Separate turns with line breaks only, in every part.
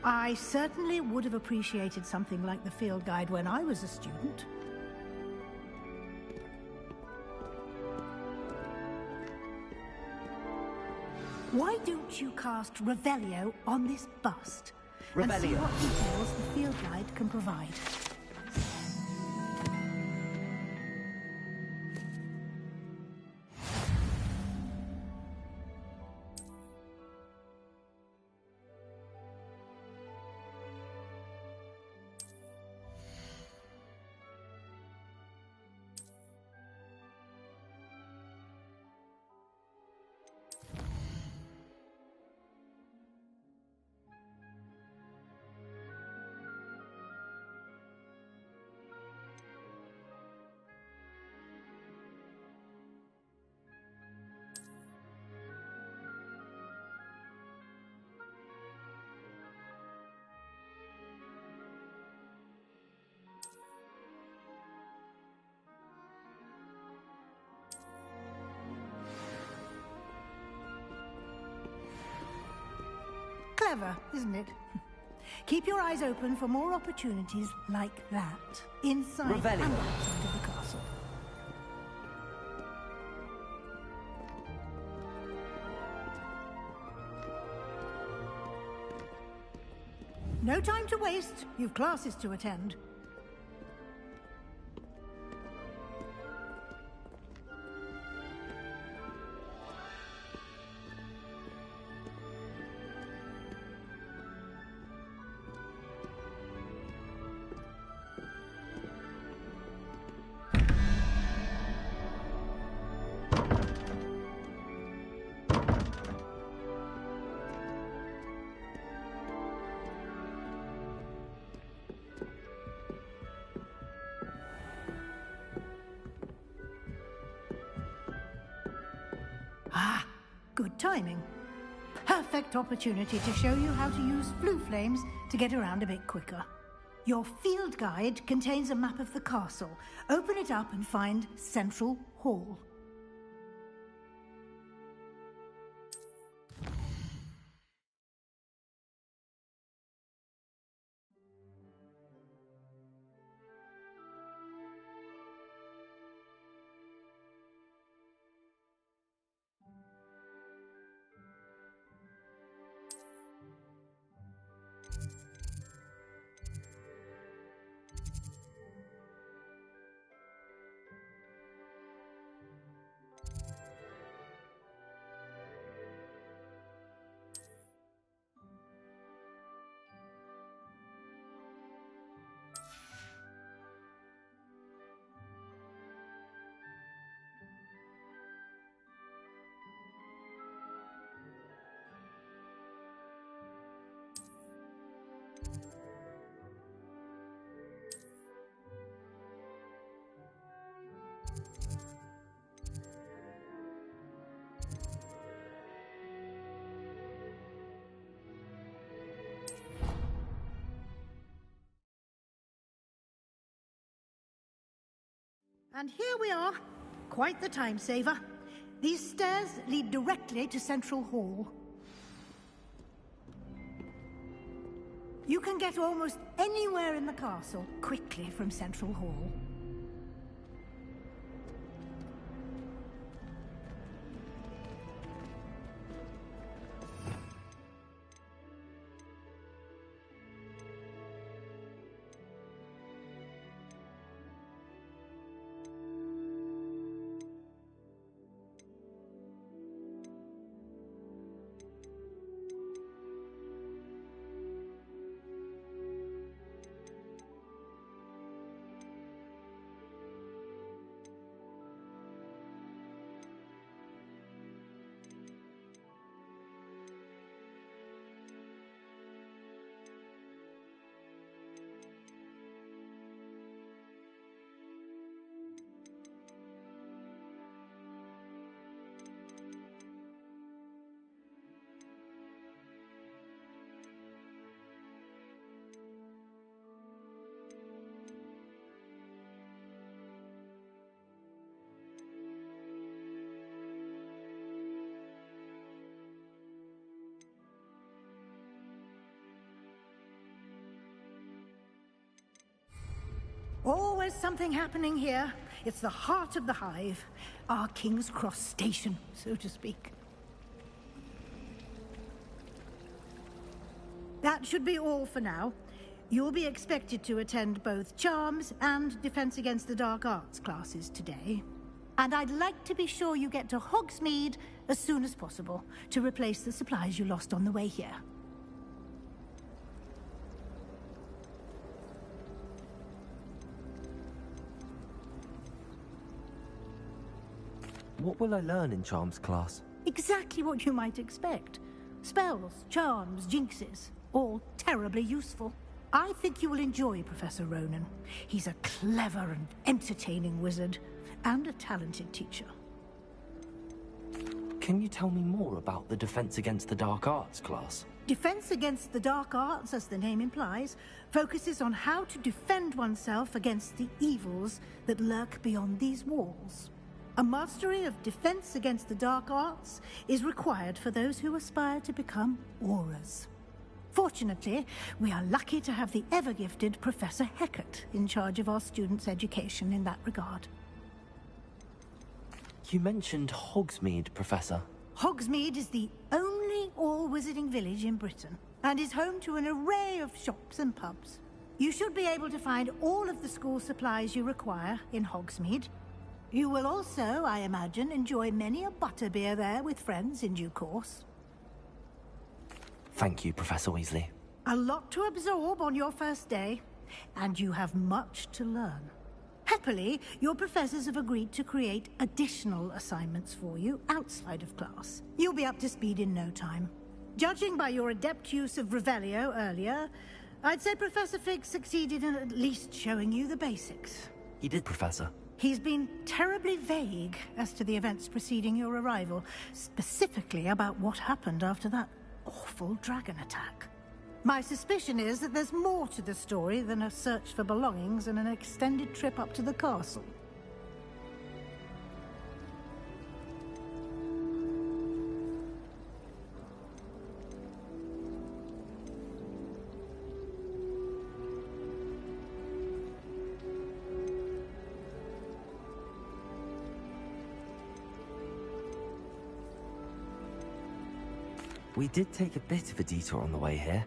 I certainly would have appreciated something like the field guide when I was a student. Why don't you cast Revelio on this bust? And see what details the field guide can provide. Clever, isn't it? Keep your eyes open for more opportunities like that, inside and outside of the castle. No time to waste. You've classes to attend. Ah, good timing. Perfect opportunity to show you how to use flue flames to get around a bit quicker. Your field guide contains a map of the castle. Open it up and find Central Hall. And here we are. Quite the time saver. These stairs lead directly to Central Hall. You can get almost anywhere in the castle quickly from Central Hall. always something happening here. It's the heart of the hive. Our King's Cross station, so to speak. That should be all for now. You'll be expected to attend both Charms and Defense Against the Dark Arts classes today. And I'd like to be sure you get to Hogsmeade as soon as possible to replace the supplies you lost on the way here.
What will I learn in Charms class?
Exactly what you might expect. Spells, charms, jinxes, all terribly useful. I think you will enjoy Professor Ronan. He's a clever and entertaining wizard, and a talented teacher.
Can you tell me more about the Defense Against the Dark Arts class?
Defense Against the Dark Arts, as the name implies, focuses on how to defend oneself against the evils that lurk beyond these walls. A mastery of Defense Against the Dark Arts is required for those who aspire to become auras. Fortunately, we are lucky to have the ever-gifted Professor Hecat in charge of our students' education in that regard.
You mentioned Hogsmeade, Professor.
Hogsmeade is the only all-wizarding village in Britain, and is home to an array of shops and pubs. You should be able to find all of the school supplies you require in Hogsmeade. You will also, I imagine, enjoy many a butterbeer there with friends in due course.
Thank you, Professor Weasley.
A lot to absorb on your first day, and you have much to learn. Happily, your professors have agreed to create additional assignments for you outside of class. You'll be up to speed in no time. Judging by your adept use of Revelio earlier, I'd say Professor Fig succeeded in at least showing you the basics.
He did, Professor.
He's been terribly vague as to the events preceding your arrival, specifically about what happened after that awful dragon attack. My suspicion is that there's more to the story than a search for belongings and an extended trip up to the castle.
We did take a bit of a detour on the way here.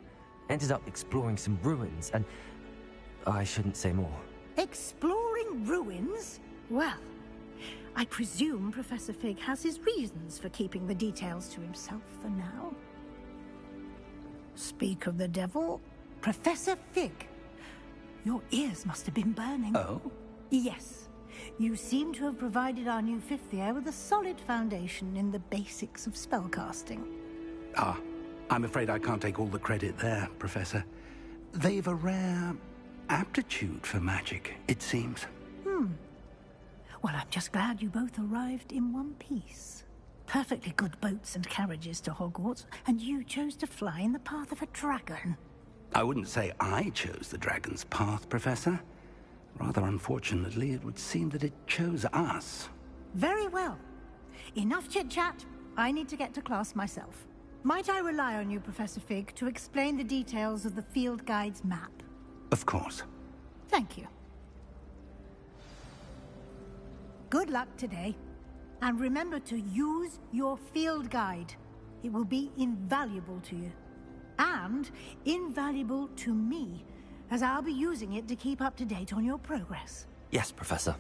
Ended up exploring some ruins, and I shouldn't say more.
Exploring ruins? Well, I presume Professor Fig has his reasons for keeping the details to himself for now. Speak of the devil, Professor Fig. Your ears must have been burning.
Oh?
Yes. You seem to have provided our new fifth year with a solid foundation in the basics of spellcasting.
Ah, I'm afraid I can't take all the credit there, Professor. They've a rare aptitude for magic, it seems.
Well, I'm just glad you both arrived in one piece. Perfectly good boats and carriages to Hogwarts, and you chose to fly in the path of a dragon.
I wouldn't say I chose the dragon's path, Professor. Rather unfortunately, it would seem that it chose us.
Very well. Enough chit-chat. I need to get to class myself. Might I rely on you, Professor Fig, to explain the details of the field guide's map?
Of course.
Thank you. Good luck today. And remember to use your field guide. It will be invaluable to you. And invaluable to me, as I'll be using it to keep up to date on your progress.
Yes, Professor.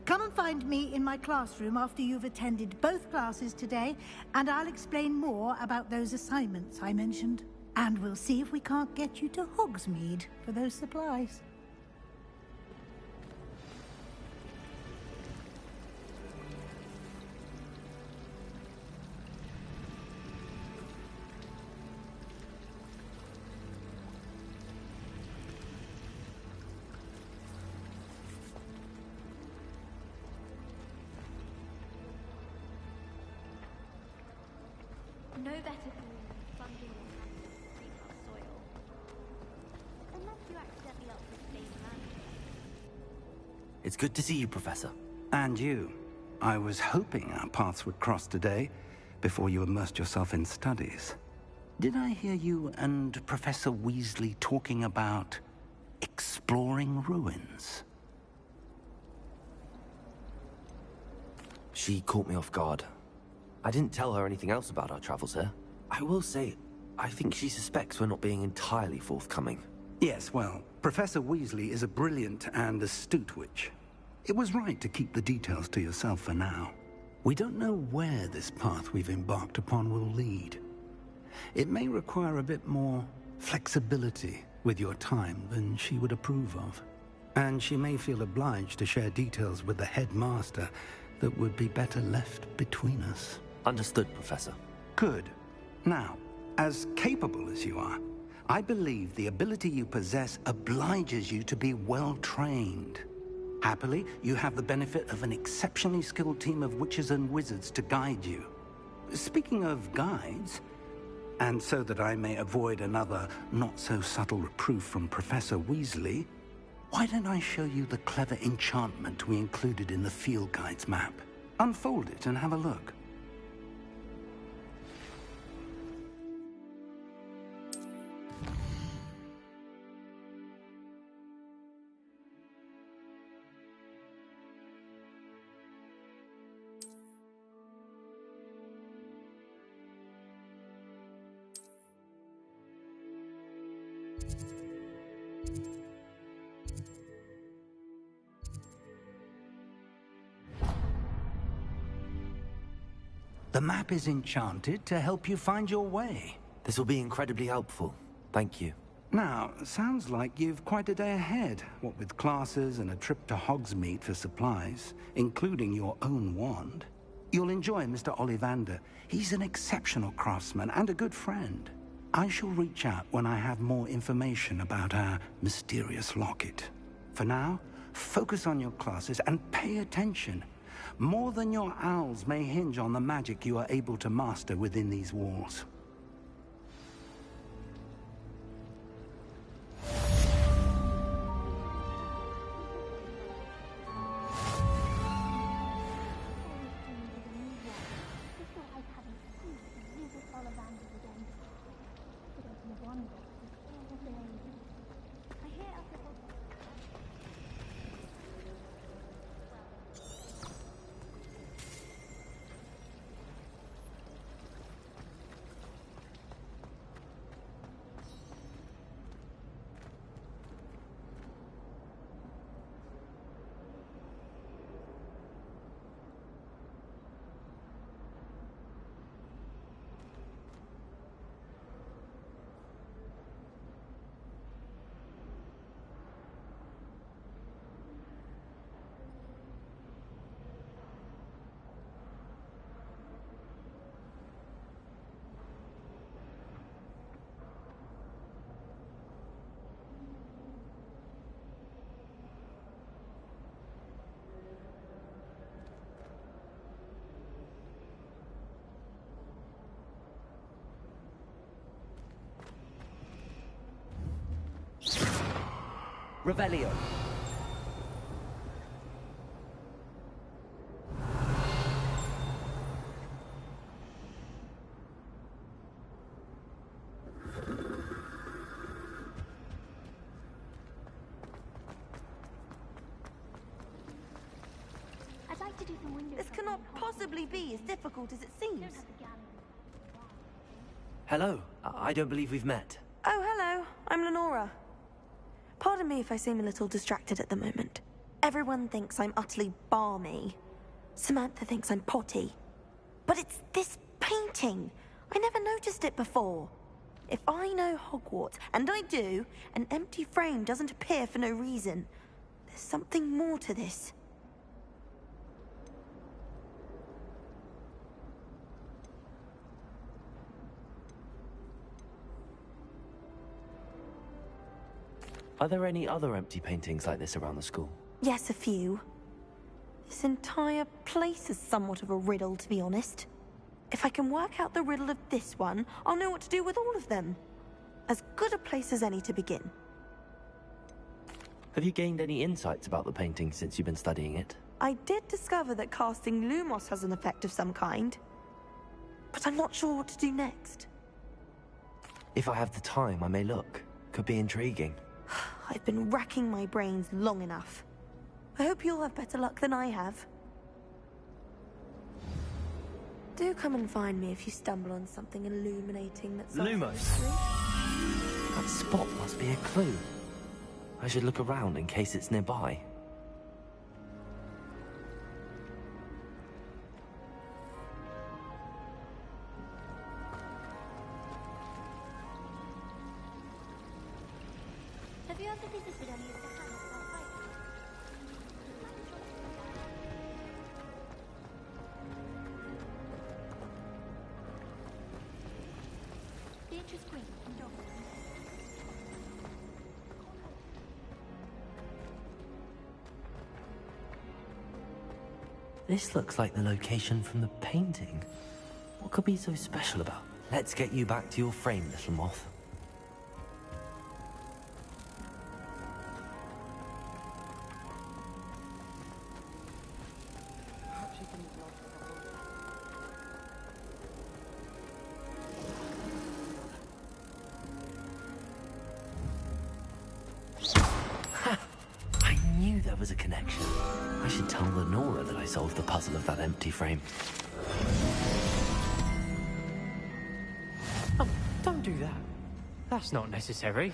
Come and find me in my classroom after you've attended both classes today, and I'll explain more about those assignments I mentioned. And we'll see if we can't get you to Hogsmeade for those supplies.
No better than plunging your hands into Nipah soil. Unless you accidentally up with Dame Magic.
It's good to see you, Professor.
And you. I was hoping our paths would cross today, before you immersed yourself in studies. Did I hear you and Professor Weasley talking about exploring ruins?
She caught me off guard. I didn't tell her anything else about our travels here. I will say, I think she suspects we're not being entirely forthcoming.
Yes, well, Professor Weasley is a brilliant and astute witch. It was right to keep the details to yourself for now. We don't know where this path we've embarked upon will lead. It may require a bit more flexibility with your time than she would approve of. And she may feel obliged to share details with the headmaster that would be better left between us.
Understood, Professor.
Good. Now, as capable as you are, I believe the ability you possess obliges you to be well trained. Happily, you have the benefit of an exceptionally skilled team of witches and wizards to guide you. Speaking of guides, and so that I may avoid another not-so-subtle reproof from Professor Weasley, why don't I show you the clever enchantment we included in the field guide's map? Unfold it and have a look. The map is enchanted to help you find your way.
This will be incredibly helpful. Thank you.
Now, sounds like you've quite a day ahead, what with classes and a trip to Hogsmeade for supplies, including your own wand. You'll enjoy Mr. Ollivander. He's an exceptional craftsman and a good friend. I shall reach out when I have more information about our mysterious locket. For now, focus on your classes and pay attention. More than your owls may hinge on the magic you are able to master within these walls.
Revelio.
I'd like to do some window
This cannot possibly be as difficult as it seems.
Hello. I don't believe we've met.
Oh, hello. I'm Lenora. Pardon me if I seem a little distracted at the moment. Everyone thinks I'm utterly balmy. Samantha thinks I'm potty. But it's this painting. I never noticed it before. If I know Hogwarts, and I do, an empty frame doesn't appear for no reason. There's something more to this.
Are there any other empty paintings like this around the school?
Yes, a few. This entire place is somewhat of a riddle, to be honest. If I can work out the riddle of this one, I'll know what to do with all of them. As good a place as any to begin.
Have you gained any insights about the painting since you've been studying it?
I did discover that casting Lumos has an effect of some kind. But I'm not sure what to do next.
If I have the time, I may look. Could be intriguing.
I've been racking my brains long enough. I hope you'll have better luck than I have. Do come and find me if you stumble on something illuminating that's
Lumos? That spot must be a clue. I should look around in case it's nearby.
Have you ever visited any of the camps outside here? Beatrice Green in Dublin.
This looks like the location from the painting. What could be so special about it? Let's get you back to your frame, little moth. I knew there was a connection. I should tell Lenora that I solved the puzzle of that empty frame.
Oh, don't do that. That's not necessary.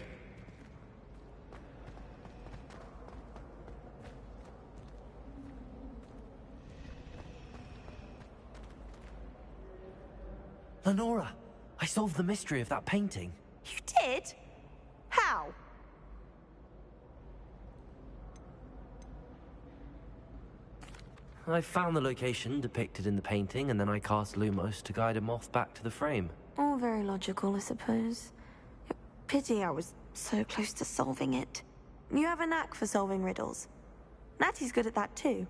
Lenora, I solved the mystery of that painting.
You did? How?
I found the location depicted in the painting, and then I cast Lumos to guide a moth back to the frame.
All very logical, I suppose. Pity I was so close to solving it. You have a knack for solving riddles. Natty's good at that too.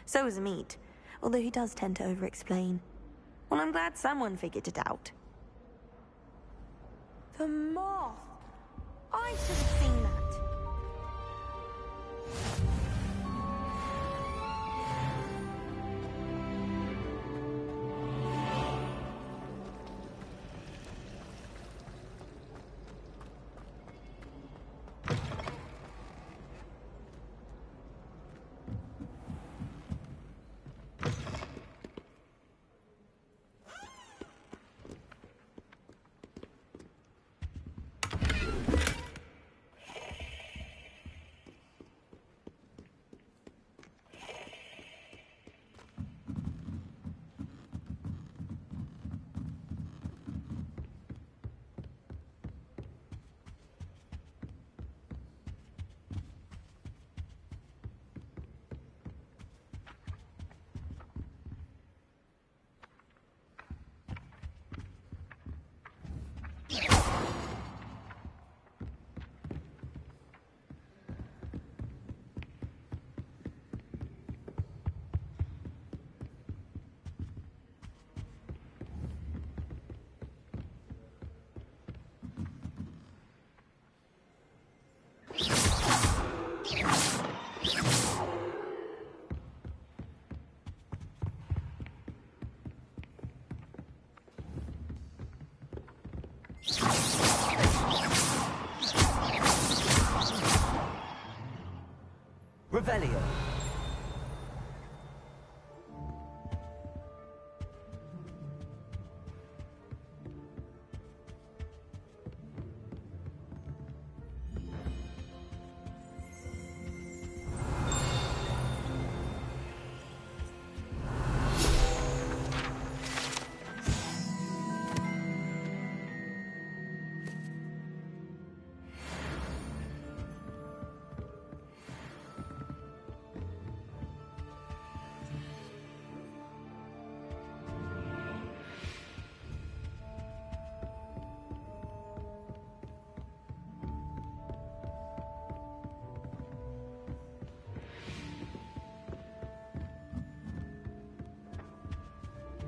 So is Amit, although he does tend to over-explain. Well, I'm glad someone figured it out. The moth! I should have seen that.
Revelio.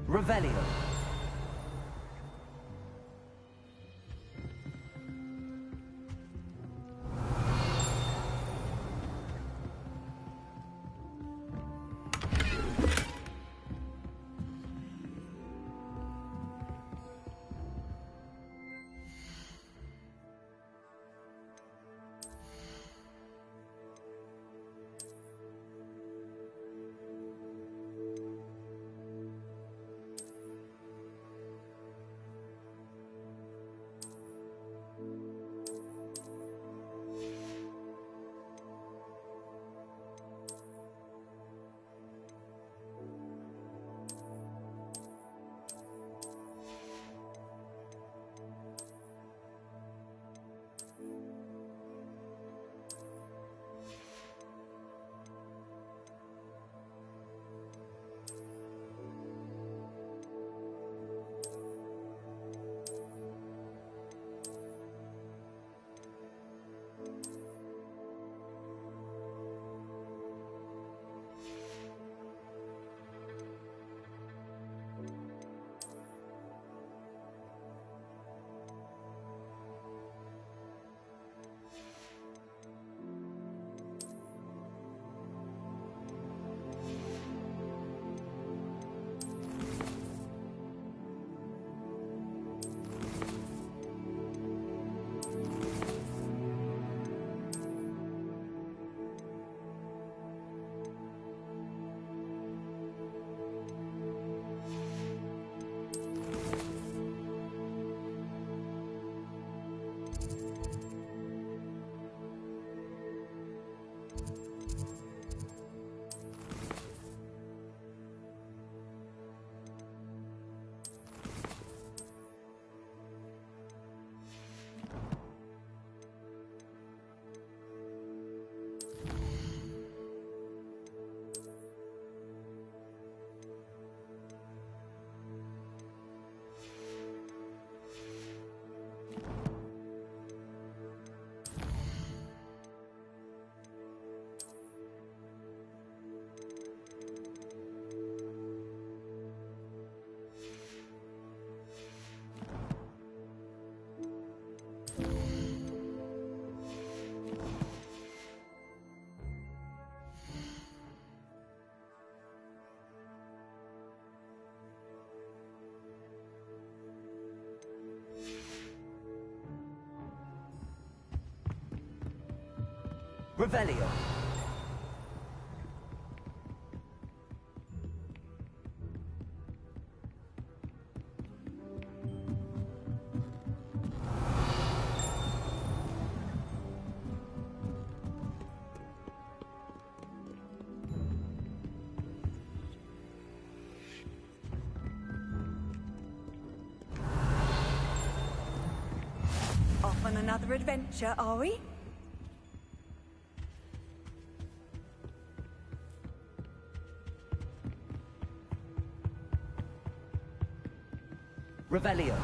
Revelio. Revelio.
Off on another adventure, are we?
Revelio.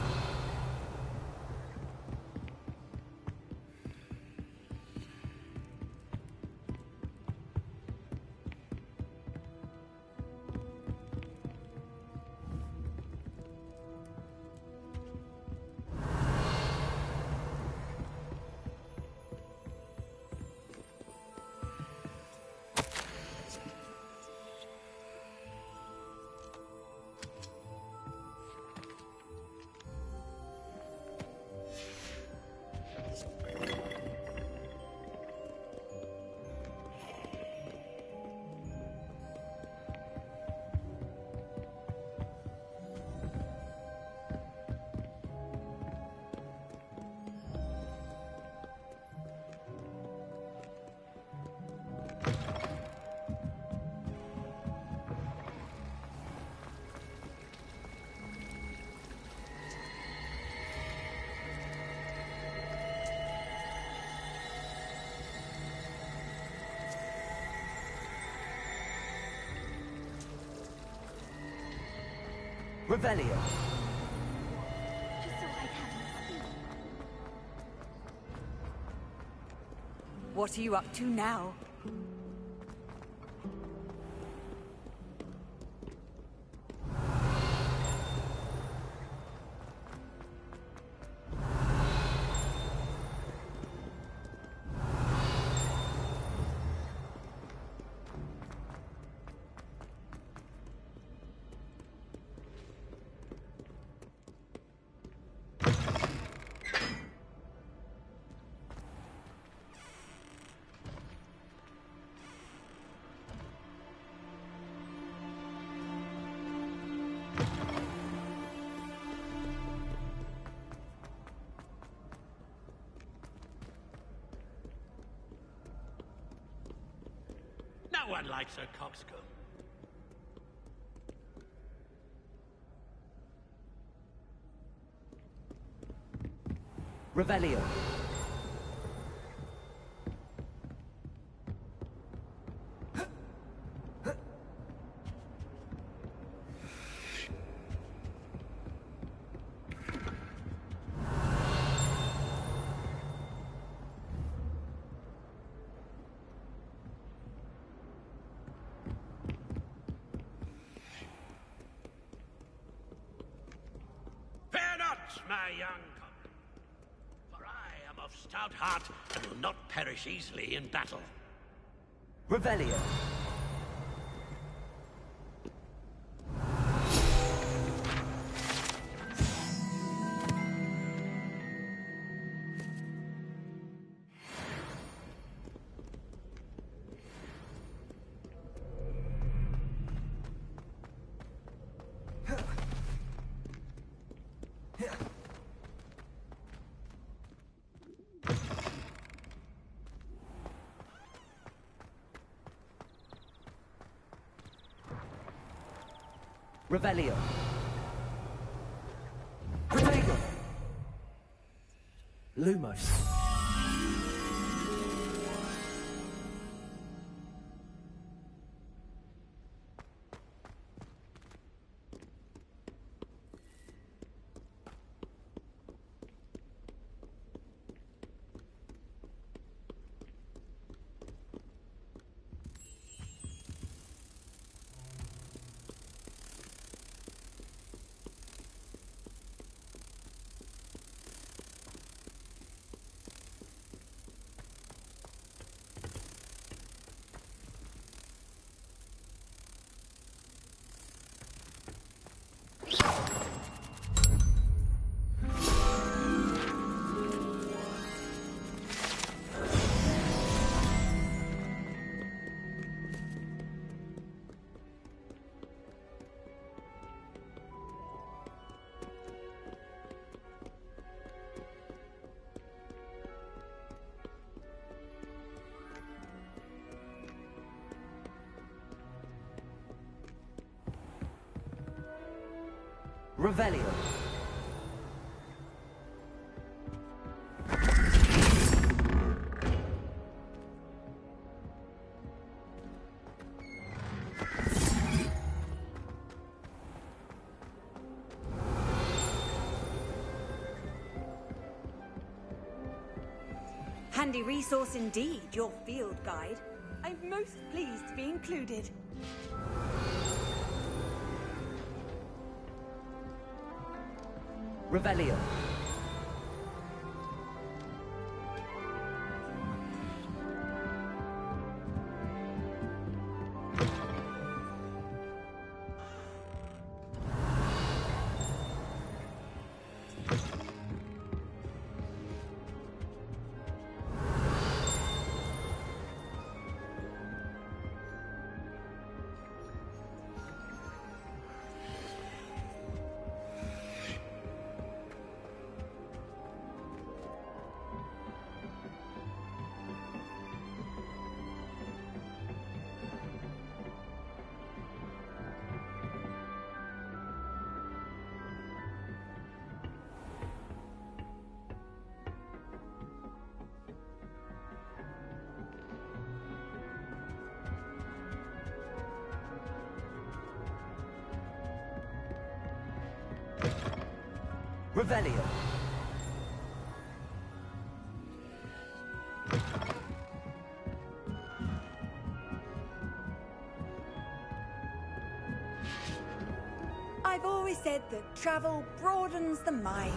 Revelio.
Just so I'd have my speed.
What are you up to now?
No one likes a coxcomb.
Revelio.
Fear not, my young comrade, for I am of stout heart and will not perish easily in battle.
Revelio. Revelio. Protego. Lumos. Revelio.
Handy resource indeed, your field guide. I'm most pleased to be included.
Revelio. Revelio.
I've always said that travel broadens the mind.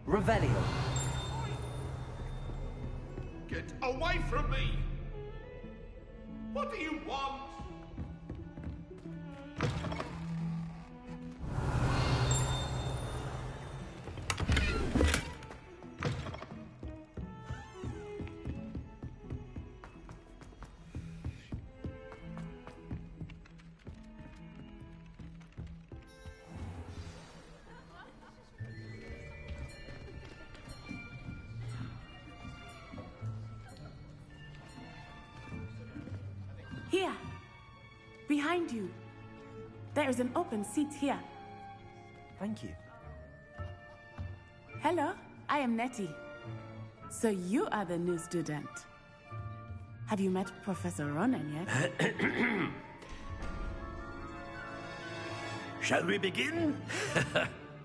Revelio.
Get away from me! What do you want?
Here, behind you. There is an open seat here.
Thank you.
Hello, I am Nettie. So you are the new student. Have you met Professor Ronan yet?
Shall we begin?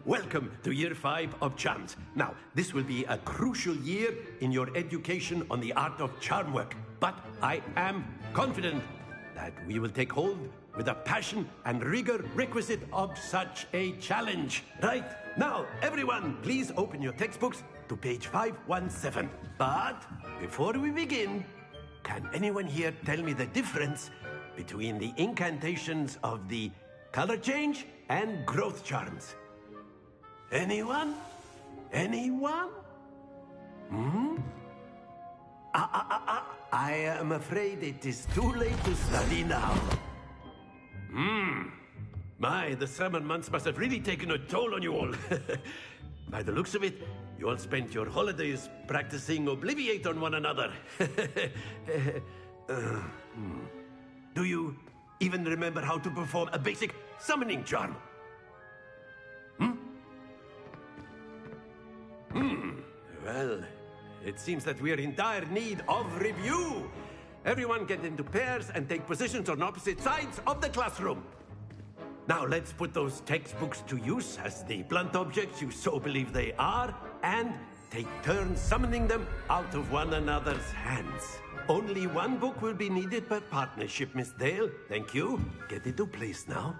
Welcome to Year 5 of Charms. Now, this will be a crucial year in your education on the art of charm work. But I am confident that we will take hold with the passion and rigor requisite of such a challenge. Right, now, everyone, please open your textbooks to page 517. But before we begin, can anyone here tell me the difference between the incantations of the color change and growth charms? Anyone? Anyone? I am afraid it is too late to study now. My, the summer months must have really taken a toll on you all. By the looks of it, you all spent your holidays practicing Obliviate on one another. Do you even remember how to perform a basic summoning charm? Well, it seems that we are in dire need of review. Everyone get into pairs and take positions on opposite sides of the classroom. Now let's put those textbooks to use as the blunt objects you so believe they are, and take turns summoning them out of one another's hands. Only one book will be needed per partnership, Miss Dale. Thank you. Get into place now.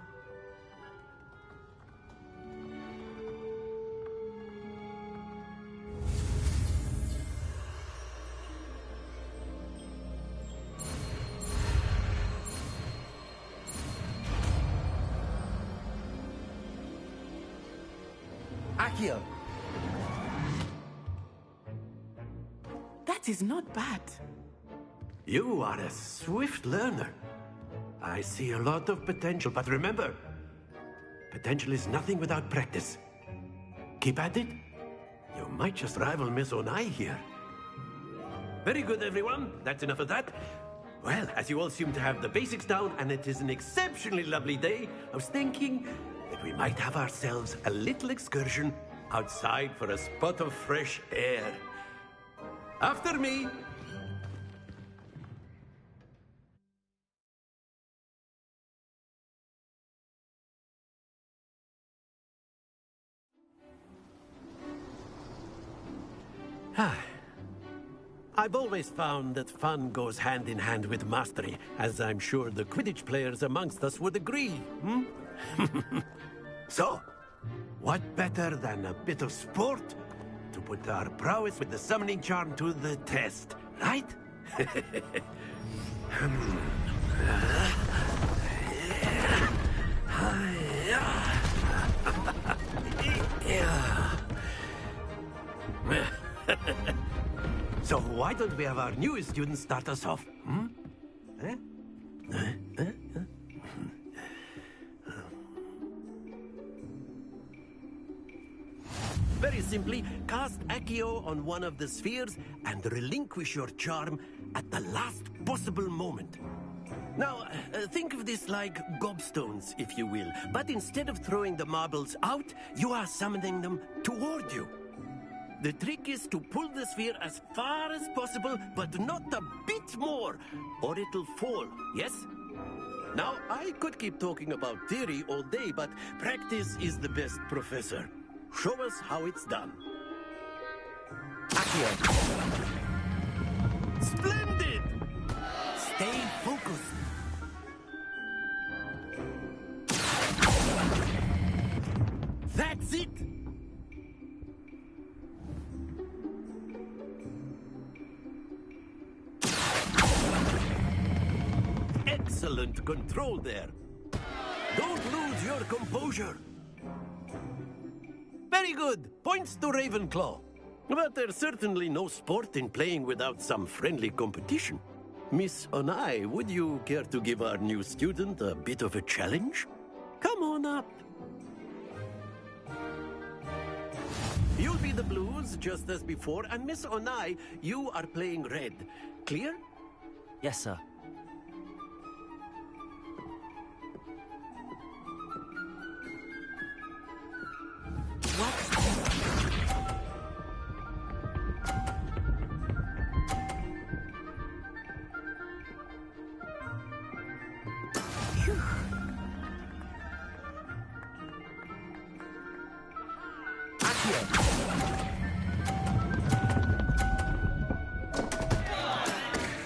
Accio!
That is not bad.
You are a swift learner. I see a lot of potential, but remember, potential is nothing without practice. Keep at it. You might just rival Miss Onai here. Very good, everyone. That's enough of that. Well, as you all seem to have the basics down, and it is an exceptionally lovely day, I was thinking that we might have ourselves a little excursion outside for a spot of fresh air. After me. I've always found that fun goes hand in hand with mastery, as I'm sure the Quidditch players amongst us would agree. So, what better than a bit of sport to put our prowess with the summoning charm to the test, right? So why don't we have our newest student start us off? Very simply, cast Accio on one of the spheres and relinquish your charm at the last possible moment. Now, think of this like gobstones, if you will. But instead of throwing the marbles out, you are summoning them toward you. The trick is to pull the sphere as far as possible, but not a bit more, or it'll fall, yes? Now, I could keep talking about theory all day, but practice is the best professor. Show us how it's done.
Accio!
Splendid!
Stay focused!
That's it! Excellent control there. Don't lose your composure. Very good. Points to Ravenclaw. But there's certainly no sport in playing without some friendly competition. Miss Onai, would you care to give our new student a bit of a challenge? Come on up. You'll be the blues, just as before, and Miss Onai, you are playing red. Clear?
Yes, sir.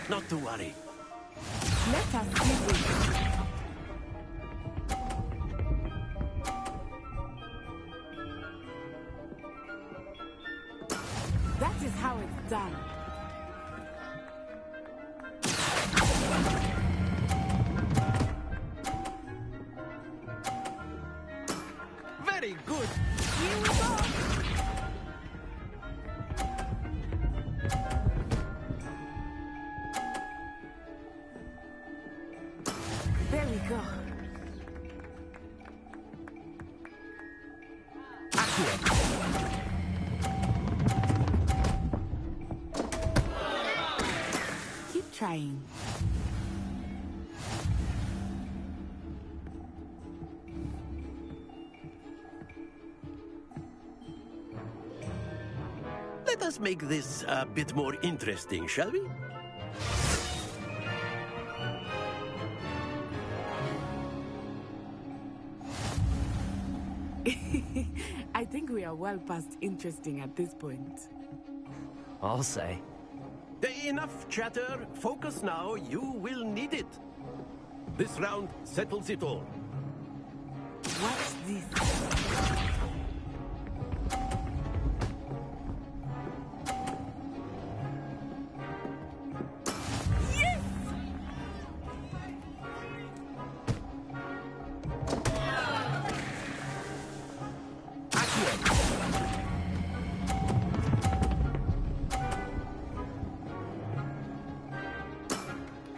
Not to worry.
Let us begin. That is how it's done.
Very good.
Here we go. There we go. Keep trying.
Let us make this a bit more interesting, shall we?
I think we are well past interesting at this point.
I'll say.
Enough chatter. Focus now. You will need it. This round settles it all.
What's this?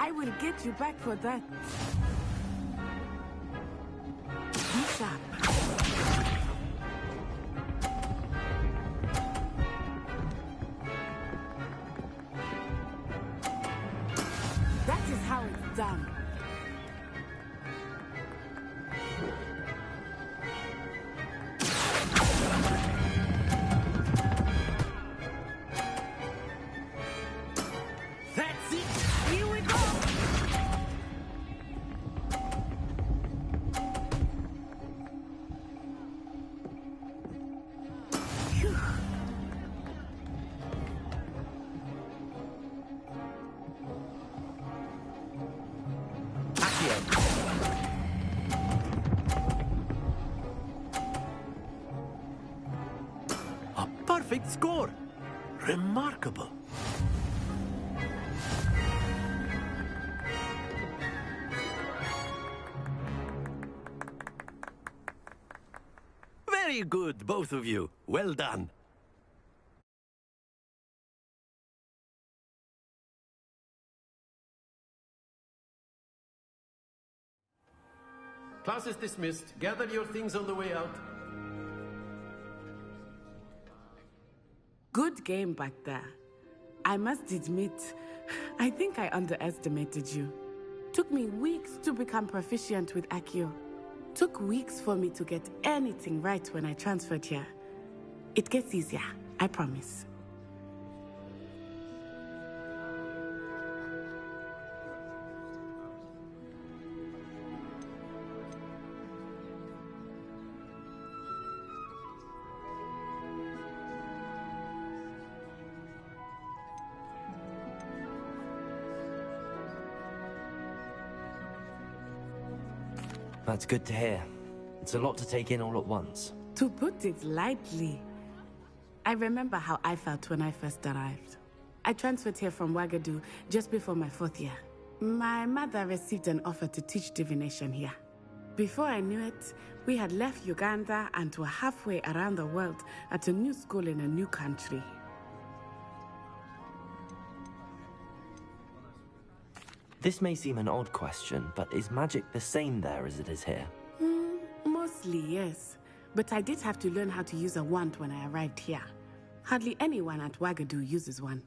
I will get you back for that. Be sharp. That is how it's done.
That's it.
Here we go. Phew.
A perfect score. Remarkable. Very good, both of you. Well done. Class is dismissed. Gather your things on the way out.
Good game back there. I must admit, I think I underestimated you. Took me weeks to become proficient with Accio. Took weeks for me to get anything right when I transferred here. It gets easier, I promise.
That's good to hear. It's a lot to take in all at once.
To put it lightly, I remember how I felt when I first arrived. I transferred here from Ouagadougou just before my 4th year. My mother received an offer to teach divination here. Before I knew it, we had left Uganda and were halfway around the world at a new school in a new country.
This may seem an odd question, but is magic the same there as it is here?
Mostly, yes. But I did have to learn how to use a wand when I arrived here. Hardly anyone at Ouagadougou uses one.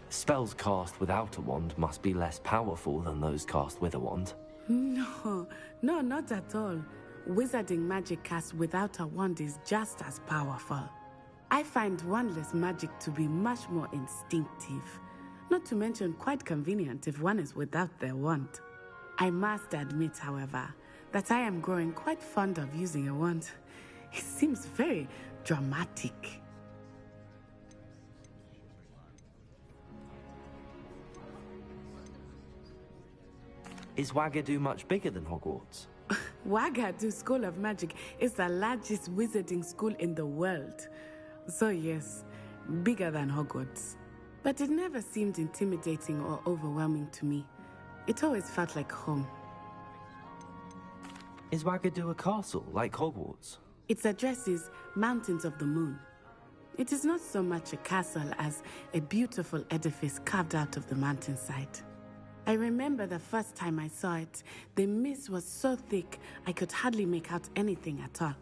Spells cast without a wand must be less powerful than those cast with a wand.
No, not at all. Wizarding magic cast without a wand is just as powerful. I find wandless magic to be much more instinctive. Not to mention quite convenient if one is without their wand. I must admit, however, that I am growing quite fond of using a wand. It seems very dramatic.
Is Ouagadougou much bigger than Hogwarts?
Ouagadougou School of Magic is the largest wizarding school in the world. So yes, bigger than Hogwarts. But it never seemed intimidating or overwhelming to me. It always felt like home.
Is Ouagadougou a castle, like Hogwarts?
Its address is Mountains of the Moon. It is not so much a castle as a beautiful edifice carved out of the mountainside. I remember the first time I saw it, the mist was so thick I could hardly make out anything at all.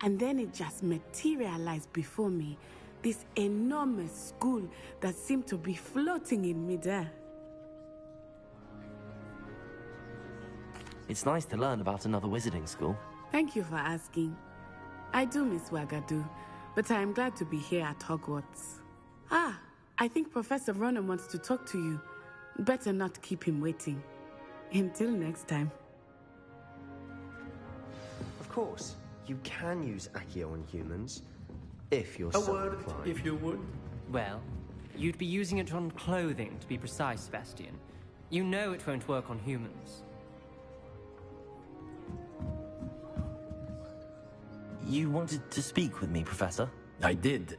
And then it just materialized before me, this enormous school that seemed to be floating in midair.
It's nice to learn about another wizarding school.
Thank you for asking. I do miss Wagadu, but I am glad to be here at Hogwarts. Ah, I think Professor Ronan wants to talk to you. Better not keep him waiting. Until next time.
Of course, you can use Accio on humans, if you're
A
so
word,
inclined.
if you would.
Well, you'd be using it on clothing, to be precise, Sebastian. You know it won't work on humans.
You wanted to speak with me, Professor?
I did.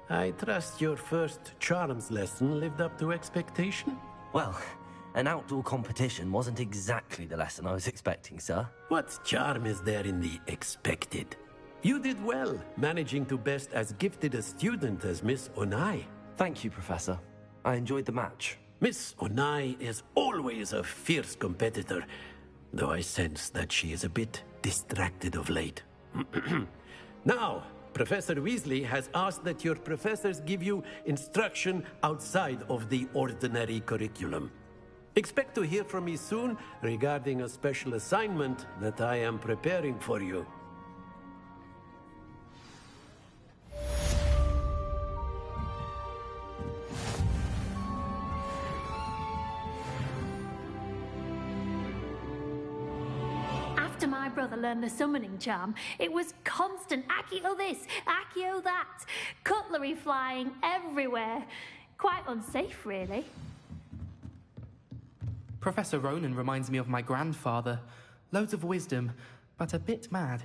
I trust your first charms lesson lived up to expectation?
Well, an outdoor competition wasn't exactly the lesson I was expecting, sir.
What charm is there in the expected? You did well, managing to best as gifted a student as Miss Onai.
Thank you, Professor. I enjoyed the match.
Miss Onai is always a fierce competitor, though I sense that she is a bit distracted of late. Now, Professor Weasley has asked that your professors give you instruction outside of the ordinary curriculum. Expect to hear from me soon regarding a special assignment that I am preparing for you.
After my brother learned the summoning charm, it was constant Accio this, Accio that, cutlery flying everywhere. Quite unsafe, really.
Professor Ronan reminds me of my grandfather. Loads of wisdom, but a bit mad.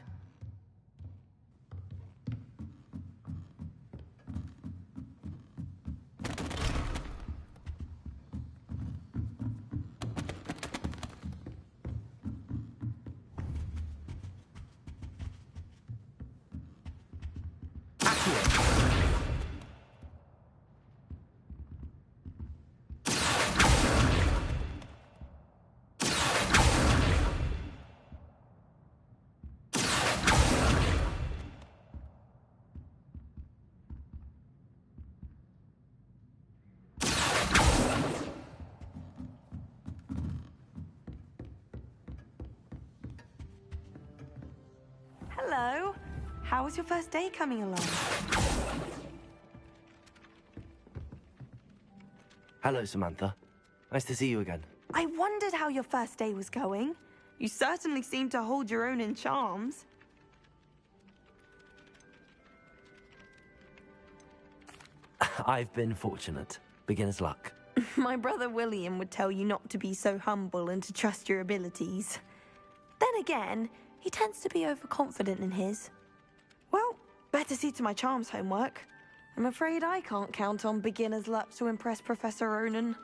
Hello. How was your first day coming along?
Hello, Samantha. Nice to see you again.
I wondered how your first day was going. You certainly seem to hold your own in charms.
I've been fortunate. Beginner's luck.
My brother William would tell you not to be so humble and to trust your abilities. Then again, he tends to be overconfident in his. Well, better see to my charms homework. I'm afraid I can't count on beginner's luck to impress Professor Ronan.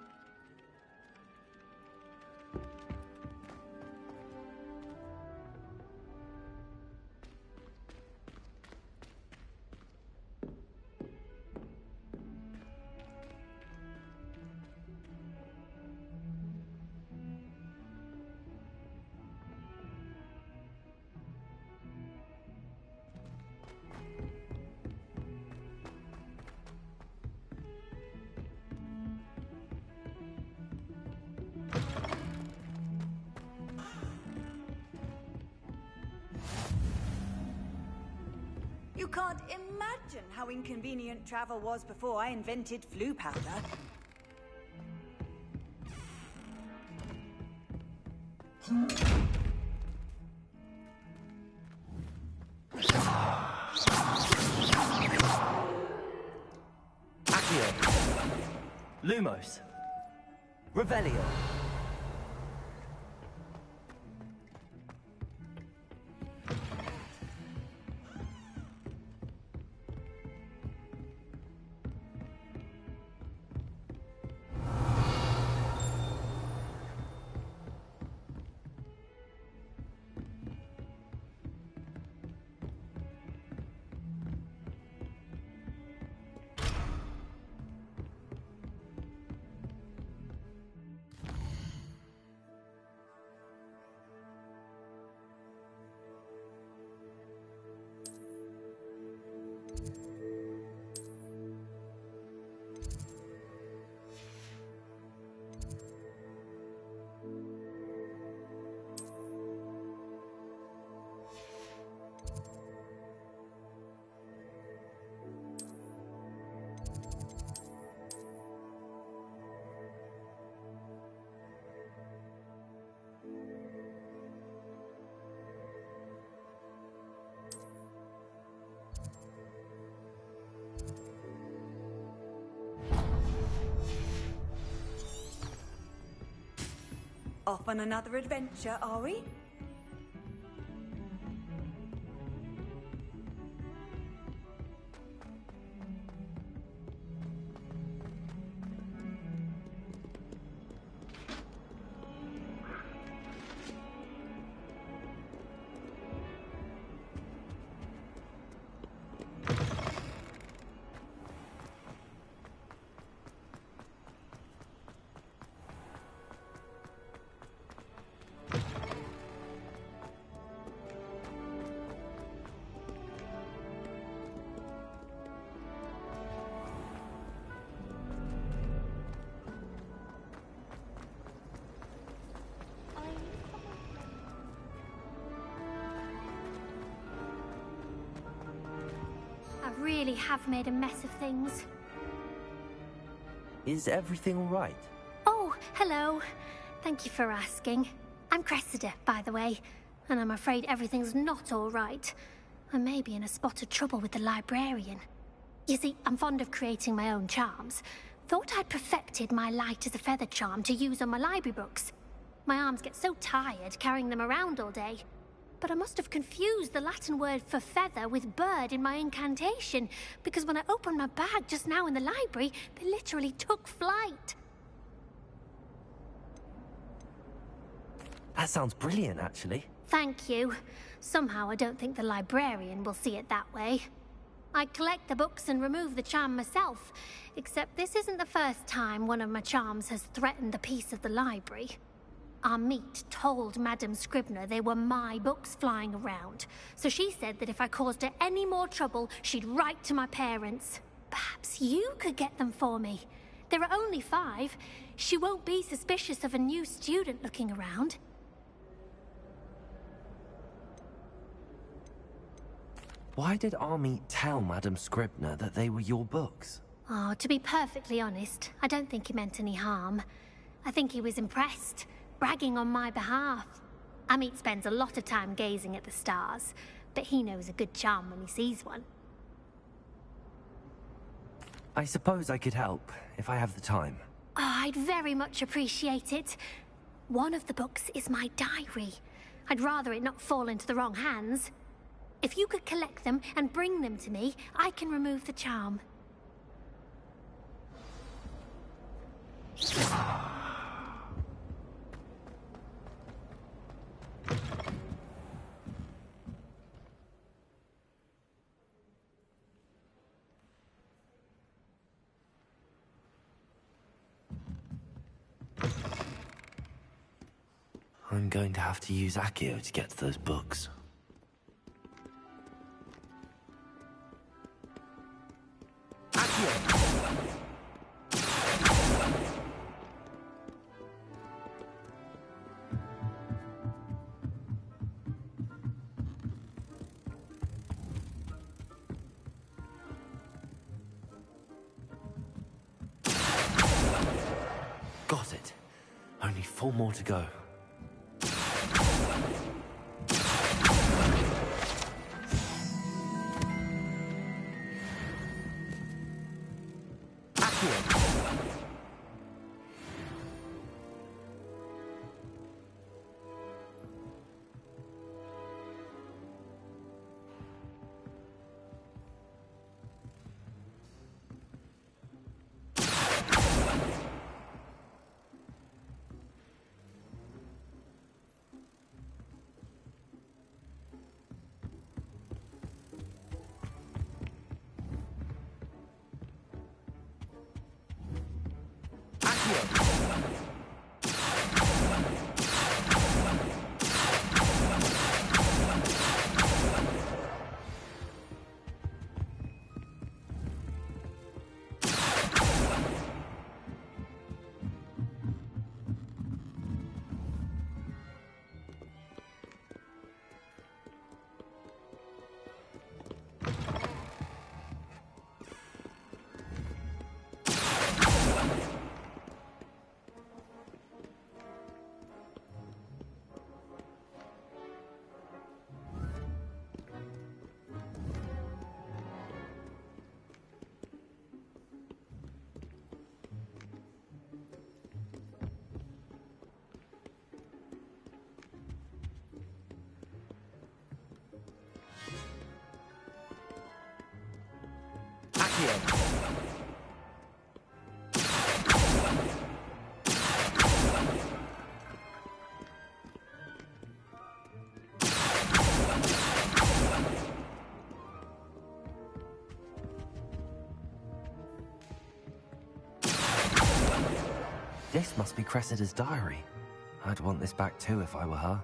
You can't imagine how inconvenient travel was before I invented flu powder.
Accio. Lumos. Revelio.
Off on another adventure, are we?
I really have made a mess of things.
Is everything all right?
Oh, hello. Thank you for asking. I'm Cressida, by the way, and I'm afraid everything's not all right. I may be in a spot of trouble with the librarian. You see, I'm fond of creating my own charms. Thought I'd perfected my light as a feather charm to use on my library books. My arms get so tired carrying them around all day. But I must have confused the Latin word for feather with bird in my incantation, because when I opened my bag just now in the library, they literally took flight.
That sounds brilliant, actually.
Thank you. Somehow I don't think the librarian will see it that way. I collect the books and remove the charm myself, except this isn't the first time one of my charms has threatened the peace of the library. Our meet told Madame Scribner they were my books flying around, so she said that if I caused her any more trouble, she'd write to my parents. Perhaps you could get them for me. There are only 5. She won't be suspicious of a new student looking around.
Why did Army tell Madame Scribner that they were your books?
Oh, to be perfectly honest, I don't think he meant any harm. I think he was impressed, bragging on my behalf. Amit spends a lot of time gazing at the stars, but he knows a good charm when he sees one.
I suppose I could help, if I have the time.
Oh, I'd very much appreciate it. One of the books is my diary. I'd rather it not fall into the wrong hands. If you could collect them and bring them to me, I can remove the charm.
I'm going to have to use Accio to get to those books. Got it. Only 4 more to go. Accio! This must be Cressida's diary. I'd want this back too if I were her.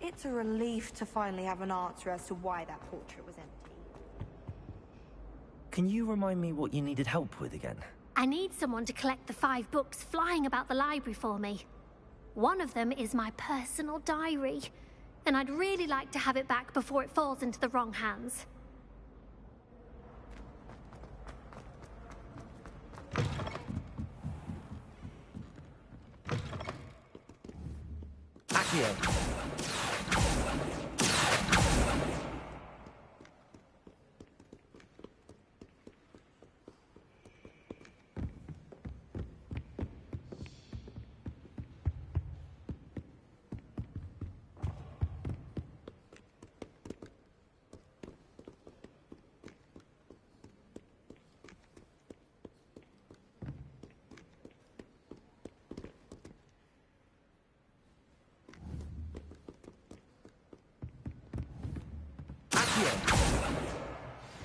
It's a relief to finally have an answer as to why that portrait was empty.
Can you remind me what you needed help with again?
I need someone to collect the 5 books flying about the library for me. One of them is my personal diary, and I'd really like to have it back before it falls into the wrong hands.
Accio!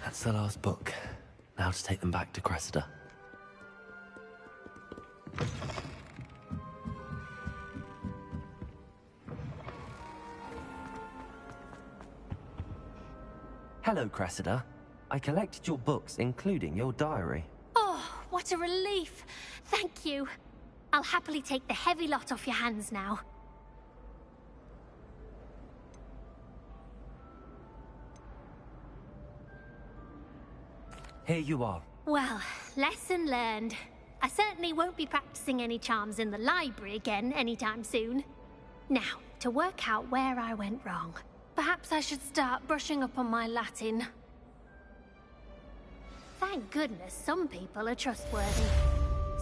That's the last book. Now to take them back to Cressida. Hello, Cressida. I collected your books, including your diary.
Oh, what a relief. Thank you. I'll happily take the heavy lot off your hands now.
Here you are.
Well, lesson learned. I certainly won't be practicing any charms in the library again anytime soon. Now, to work out where I went wrong. Perhaps I should start brushing up on my Latin. Thank goodness some people are trustworthy.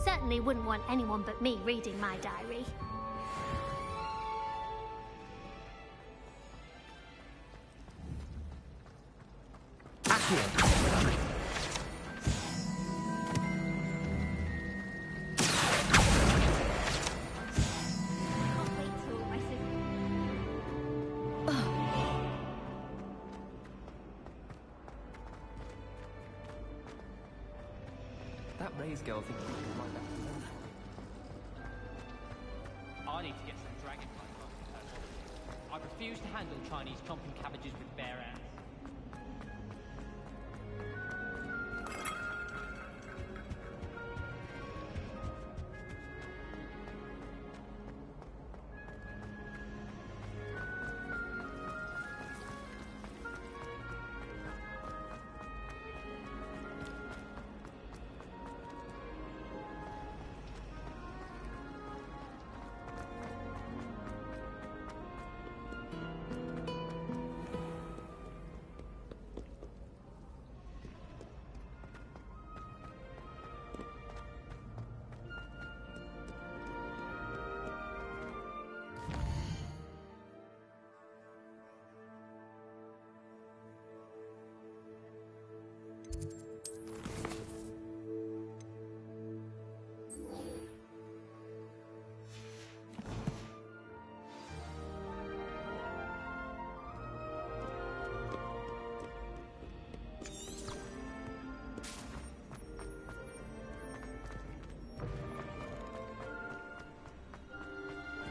Certainly wouldn't want anyone but me reading my diary.
Accio!
That Ray's girl thinks we can run back to London. I need to get some dragonfly classes in her. I refuse to handle Chinese chomping cabbages with bare hands.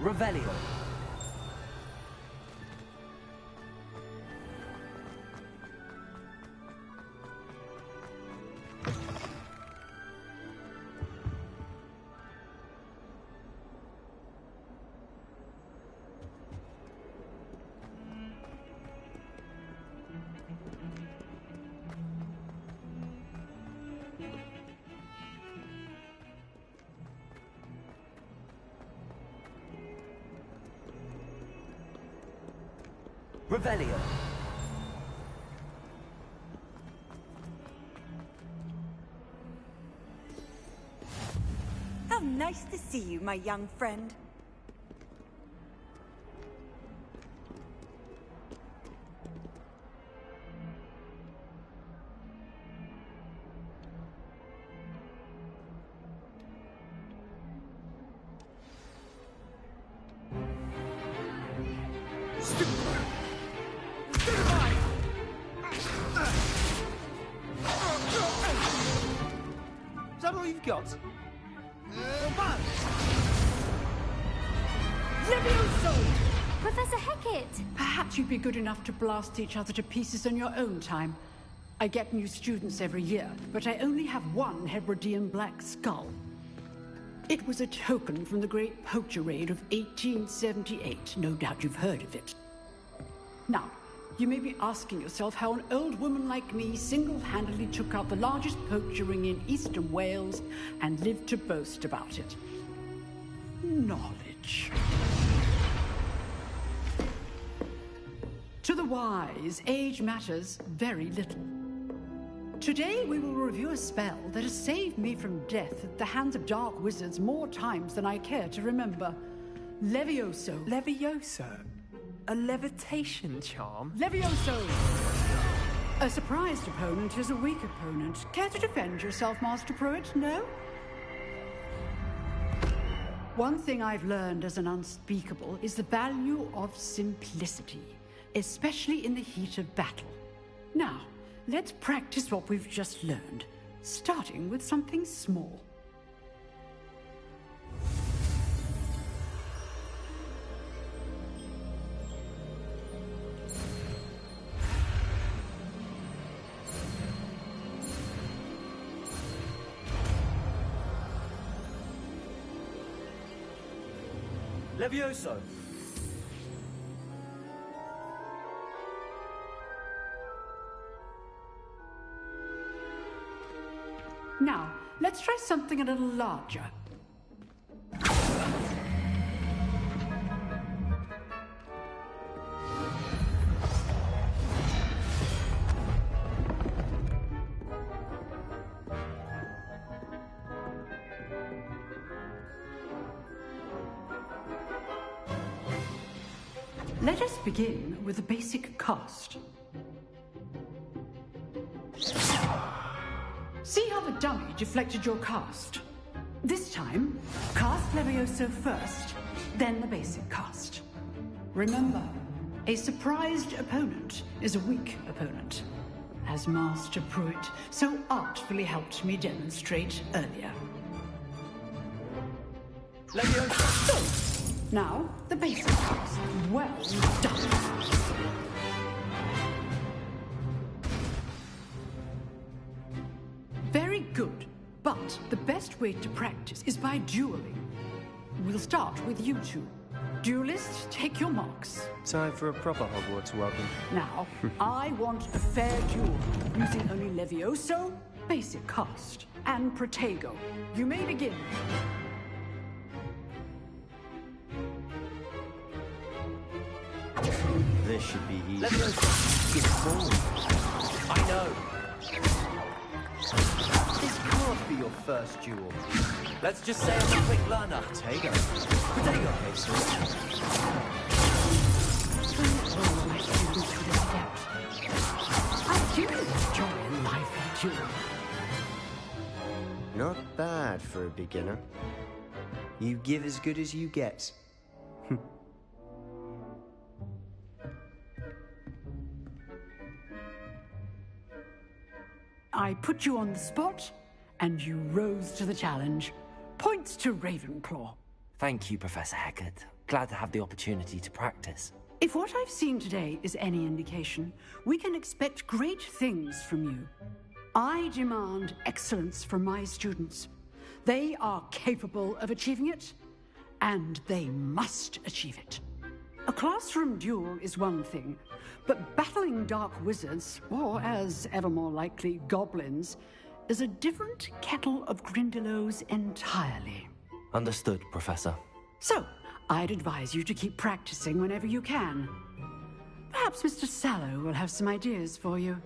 Revelio. Revelio.
How nice to see you, my young friend.
Is that all you've got?
Professor Hecat!
Perhaps you'd be good enough to blast each other to pieces on your own time. I get new students every year, but I only have one Hebridean black skull. It was a token from the Great Poacher Raid of 1878. No doubt you've heard of it. Now, you may be asking yourself how an old woman like me single-handedly took out the largest poacher ring in eastern Wales and lived to boast about it. Knowledge. To the wise, age matters very little. Today we will review a spell that has saved me from death at the hands of dark wizards more times than I care to remember. Levioso.
Levioso? A levitation charm?
Levioso! A surprised opponent is a weak opponent. Care to defend yourself, Master Pruitt? No? One thing I've learned as an unspeakable is the value of simplicity, especially in the heat of battle. Now, let's practice what we've just learned, starting with something small.
Levioso.
Now, let's try something a little larger. Let us begin with a basic cast. See how the dummy deflected your cast? This time, cast Levioso first, then the basic cast. Remember, a surprised opponent is a weak opponent, as Master Pruitt so artfully helped me demonstrate earlier.
Levioso!
Now, the basic cast. Well done. Very good, but the best way to practice is by dueling. We'll start with you two. Duelists, take your marks.
Time for a proper Hogwarts welcome.
Now, I want a fair duel, using only Levioso, basic cast, and Protego. You may begin.
This should be easy.
Levioso. It's forward. I know.
This can't be your first duel.
Let's just say I'm a quick learner.
Protego.
Protego.
All my students to this depth. I do enjoy a lively duel.
Not bad for a beginner. You give as good as you get.
I put you on the spot, and you rose to the challenge. Points to Ravenclaw.
Thank you, Professor Hecat. Glad to have the opportunity to practice.
If what I've seen today is any indication, we can expect great things from you. I demand excellence from my students. They are capable of achieving it, and they must achieve it. A classroom duel is one thing, but battling dark wizards, or as ever more likely, goblins, is a different kettle of Grindylows entirely.
Understood, Professor.
So, I'd advise you to keep practicing whenever you can. Perhaps Mr. Sallow will have some ideas for you.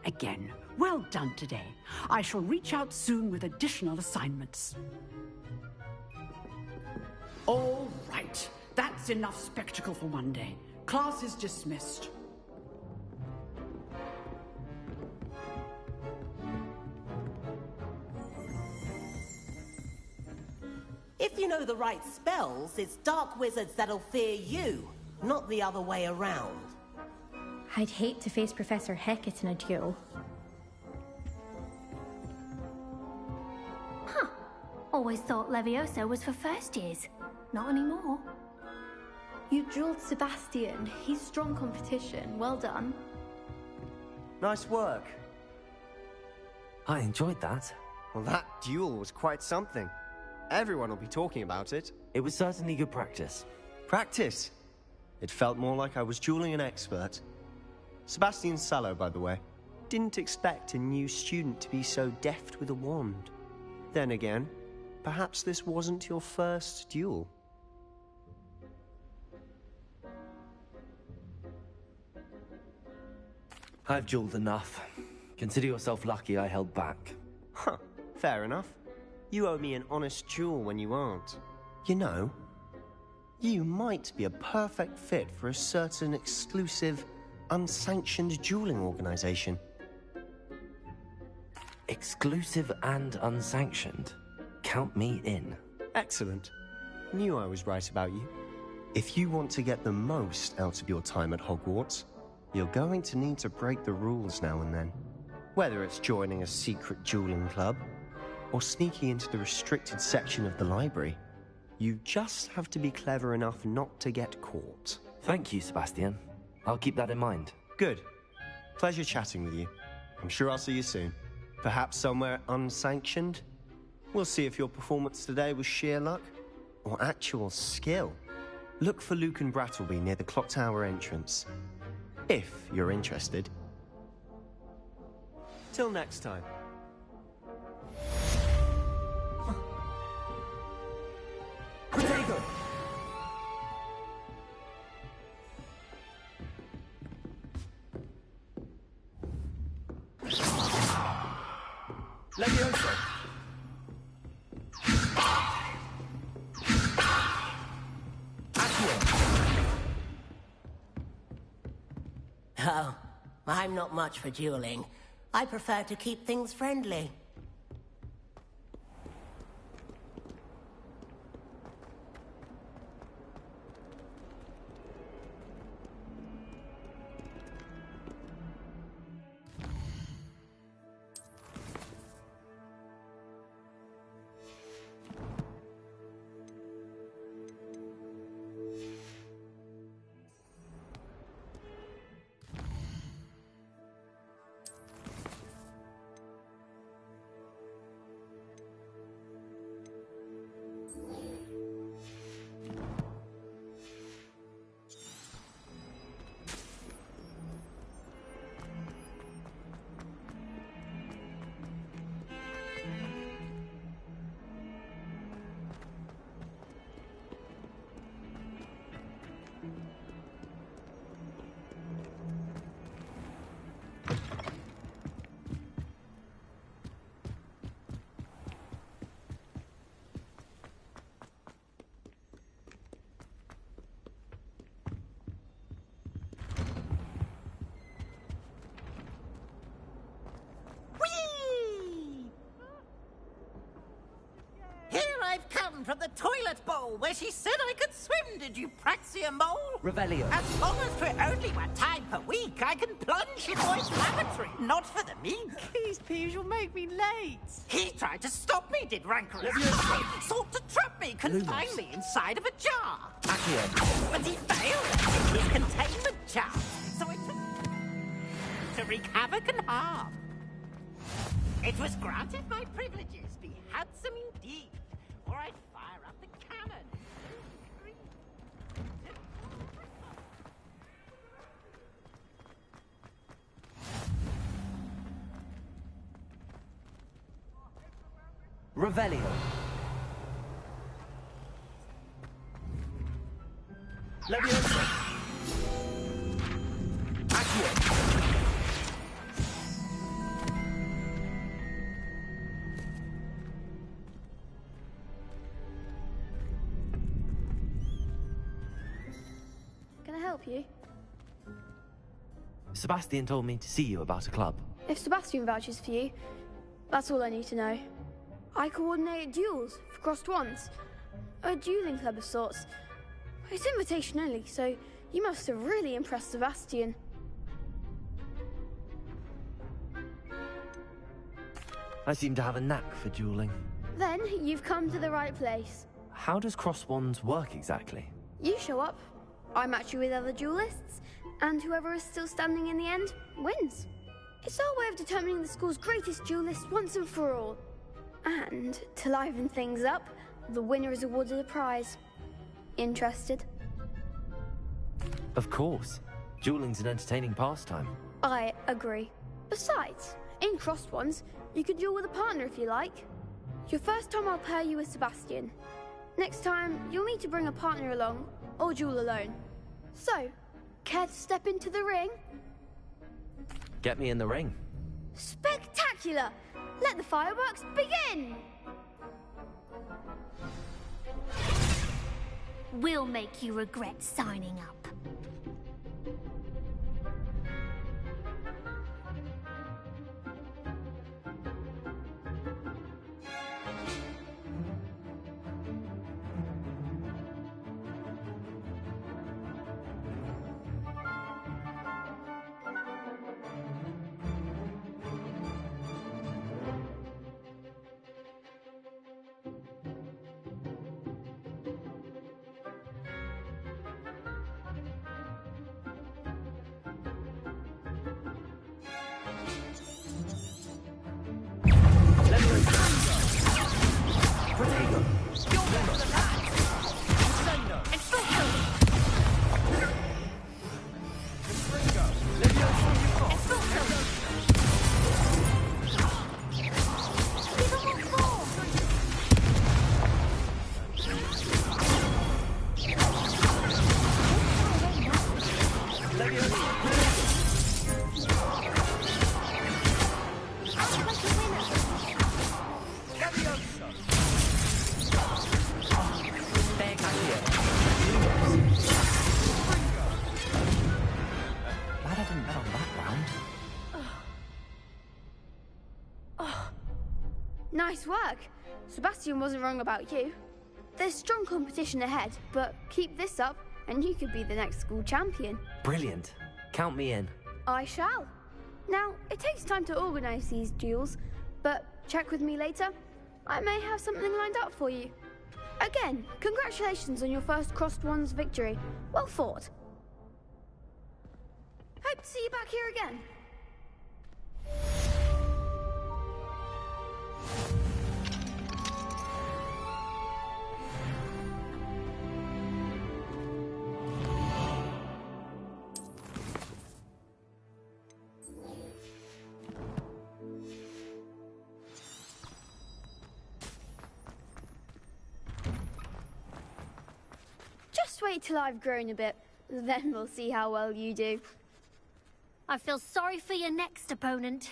Again, well done today. I shall reach out soon with additional assignments. All right. That's enough spectacle for one day. Class is dismissed.
If you know the right spells, it's dark wizards that'll fear you, not the other way around.
I'd hate to face Professor Hecat in a duel. Huh. Always thought Levioso was for first years. Not anymore.
You dueled Sebastian. He's strong competition. Well done.
Nice work.
I enjoyed that.
Well, that duel was quite something. Everyone will be talking about it.
It was certainly good practice.
Practice? It felt more like I was dueling an expert. Sebastian Sallow, by the way. Didn't expect a new student to be so deft with a wand. Then again, perhaps this wasn't your first duel.
I've dueled enough. Consider yourself lucky I held back.
Huh, fair enough. You owe me an honest duel when you aren't. You know, you might be a perfect fit for a certain exclusive, unsanctioned dueling organization.
Exclusive and unsanctioned? Count me in.
Excellent. Knew I was right about you. If you want to get the most out of your time at Hogwarts, you're going to need to break the rules now and then. Whether it's joining a secret dueling club, or sneaking into the restricted section of the library, you just have to be clever enough not to get caught.
Thank you, Sebastian. I'll keep that in mind.
Good. Pleasure chatting with you. I'm sure I'll see you soon. Perhaps somewhere unsanctioned? We'll see if your performance today was sheer luck, or actual skill. Look for Luke and Brattleby near the clock tower entrance. If you're interested. Till next time.
Protego!
Levioso!
Oh, I'm not much for dueling. I prefer to keep things friendly. From the toilet bowl where she said I could swim
considered Eupraxia mole?
Revelio.
As long as for only one time per week, I can plunge in my lavatory. Not for the mink.
These peas will make me late.
He tried to stop me, did Rancorous. Sought to trap me, confine me inside of a jar.
Accio.
But he failed in his containment jar. So I took to wreak havoc and harm. It was granted my privileges be handsome indeed, or I'd fire up the cannon.
Revelio.
Leviosa.
Accio.
Can I help you?
Sebastian told me to see you about a club.
If Sebastian vouches for you, that's all I need to know. I coordinate duels for crossed wands. A dueling club of sorts. It's invitation only, so you must have really impressed Sebastian.
I seem to have a knack for dueling.
Then you've come to the right place.
How does cross wands work exactly?
You show up, I match you with other duelists, and whoever is still standing in the end wins. It's our way of determining the school's greatest duelist once and for all. And to liven things up, the winner is awarded a prize. Interested?
Of course. Dueling's an entertaining pastime.
I agree. Besides, in crossed ones, you can duel with a partner if you like. Your first time I'll pair you with Sebastian. Next time, you'll need to bring a partner along, or duel alone. So, care to step into the ring?
Get me in the ring.
Spectacular! Let the fireworks begin!
We'll make you regret signing up.
Nice work. Sebastian wasn't wrong about you. There's strong competition ahead, but keep this up and you could be the next school champion.
Brilliant. Count me in.
I shall. Now, it takes time to organise these duels, but check with me later. I may have something lined up for you. Again, congratulations on your first Crossed Wands victory. Well fought. Hope to see you back here again. Just wait till I've grown a bit, then we'll see how well you do.
I feel sorry for your next opponent.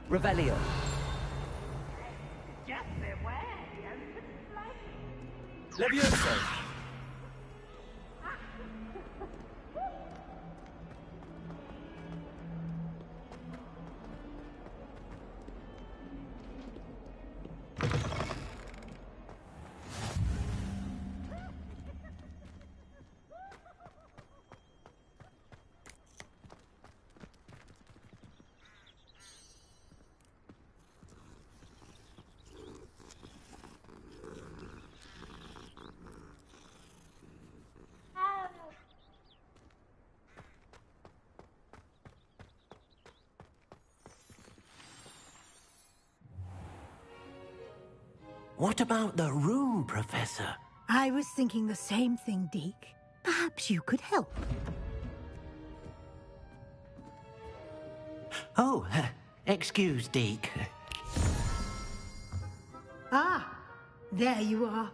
Revelio.
Just beware,
Levioso!
What about the room, Professor?
I was thinking the same thing, Deke. Perhaps you could help.
Oh, excuse, Deke.
Ah, there you are.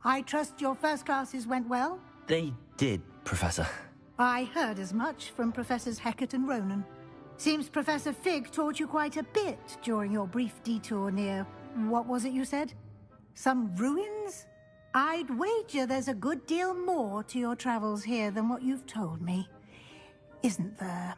I trust your first classes went well?
They did, Professor.
I heard as much from Professors Hecat and Ronan. Seems Professor Fig taught you quite a bit during your brief detour near... what was it you said? Some ruins? I'd wager there's a good deal more to your travels here than what you've told me. Isn't there?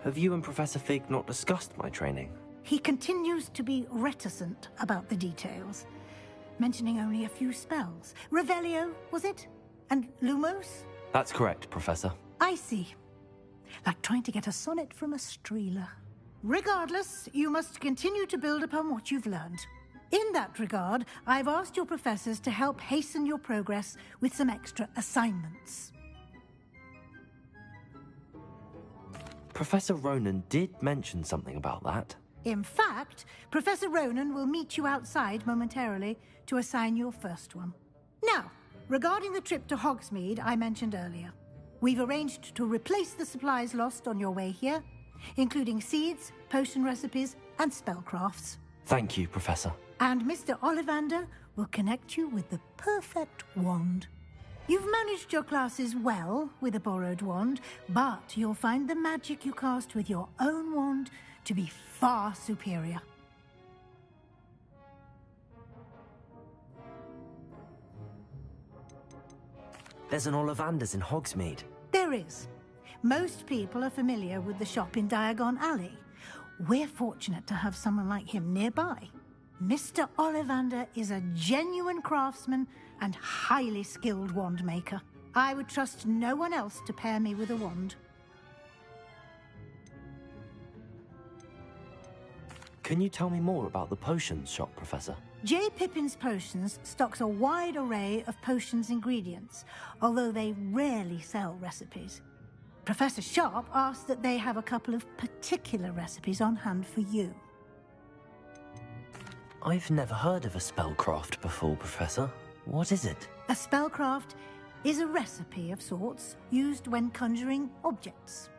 Have you and Professor Fig not discussed my training?
He continues to be reticent about the details, mentioning only a few spells. Revelio, was it? And Lumos?
That's correct, Professor.
I see. Like trying to get a sonnet from a streeler. Regardless, you must continue to build upon what you've learned. In that regard, I've asked your professors to help hasten your progress with some extra assignments.
Professor Ronan did mention something about that.
In fact, Professor Ronan will meet you outside momentarily to assign your first one. Now, regarding the trip to Hogsmeade I mentioned earlier, we've arranged to replace the supplies lost on your way here, including seeds, potion recipes, and spellcrafts.
Thank you, Professor.
And Mr. Ollivander will connect you with the perfect wand. You've managed your classes well with a borrowed wand, but you'll find the magic you cast with your own wand to be far superior.
There's an Ollivander's in Hogsmeade.
There is. Most people are familiar with the shop in Diagon Alley. We're fortunate to have someone like him nearby. Mr. Ollivander is a genuine craftsman and highly skilled wand maker. I would trust no one else to pair me with a wand.
Can you tell me more about the potions shop, Professor?
J. Pippin's Potions stocks a wide array of potions ingredients, although they rarely sell recipes. Professor Sharp asked that they have a couple of particular recipes on hand for you.
I've never heard of a spellcraft before, Professor. What is it?
A spellcraft is a recipe of sorts used when conjuring objects.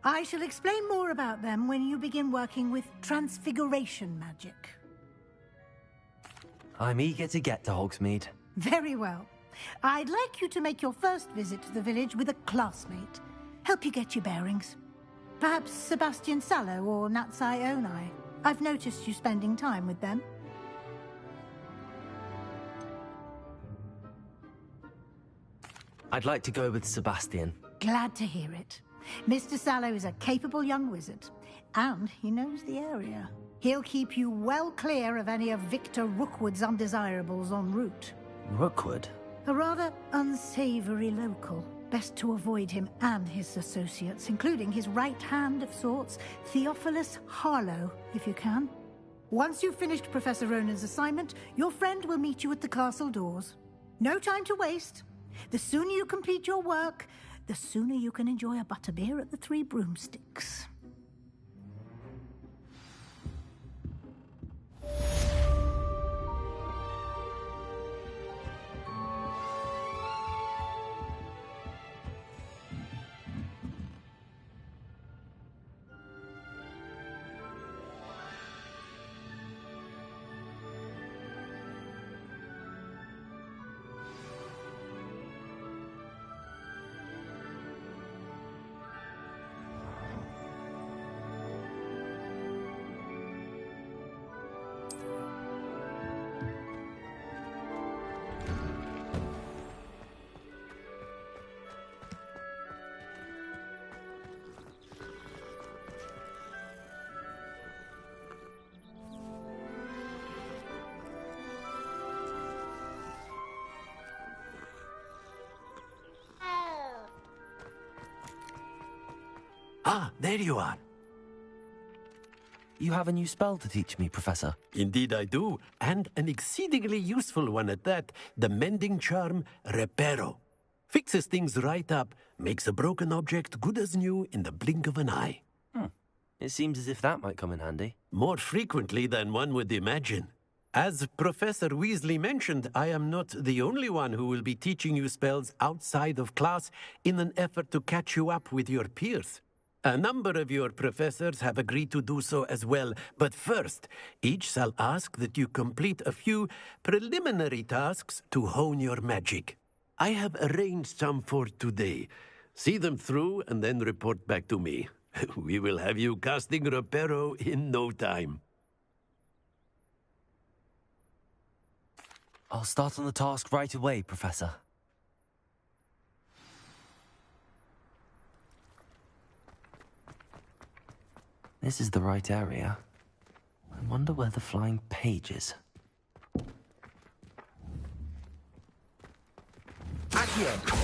I shall explain more about them when you begin working with transfiguration magic.
I'm eager to get to Hogsmeade.
Very well. I'd like you to make your first visit to the village with a classmate. Help you get your bearings. Perhaps Sebastian Sallow or Natsai Onai. I've noticed you spending time with them.
I'd like to go with Sebastian.
Glad to hear it. Mr. Sallow is a capable young wizard, and he knows the area. He'll keep you well clear of any of Victor Rookwood's undesirables en route.
Rookwood?
A rather unsavory local. Best to avoid him and his associates, including his right hand of sorts, Theophilus Harlow, if you can. Once you've finished Professor Ronan's assignment, your friend will meet you at the castle doors. No time to waste. The sooner you complete your work, the sooner you can enjoy a butterbeer at the Three Broomsticks.
Ah, there you are.
You have a new spell to teach me, Professor.
Indeed I do, and an exceedingly useful one at that. The mending charm, Reparo. Fixes things right up, makes a broken object good as new in the blink of an eye.
It seems as if that might come in handy.
More frequently than one would imagine. As Professor Weasley mentioned, I am not the only one who will be teaching you spells outside of class in an effort to catch you up with your peers. A number of your professors have agreed to do so as well, but first, each shall ask that you complete a few preliminary tasks to hone your magic. I have arranged some for today. See them through and then report back to me. We will have you casting Reparo in no time.
I'll start on the task right away, Professor. This is the right area. I wonder where the flying page is. Accio!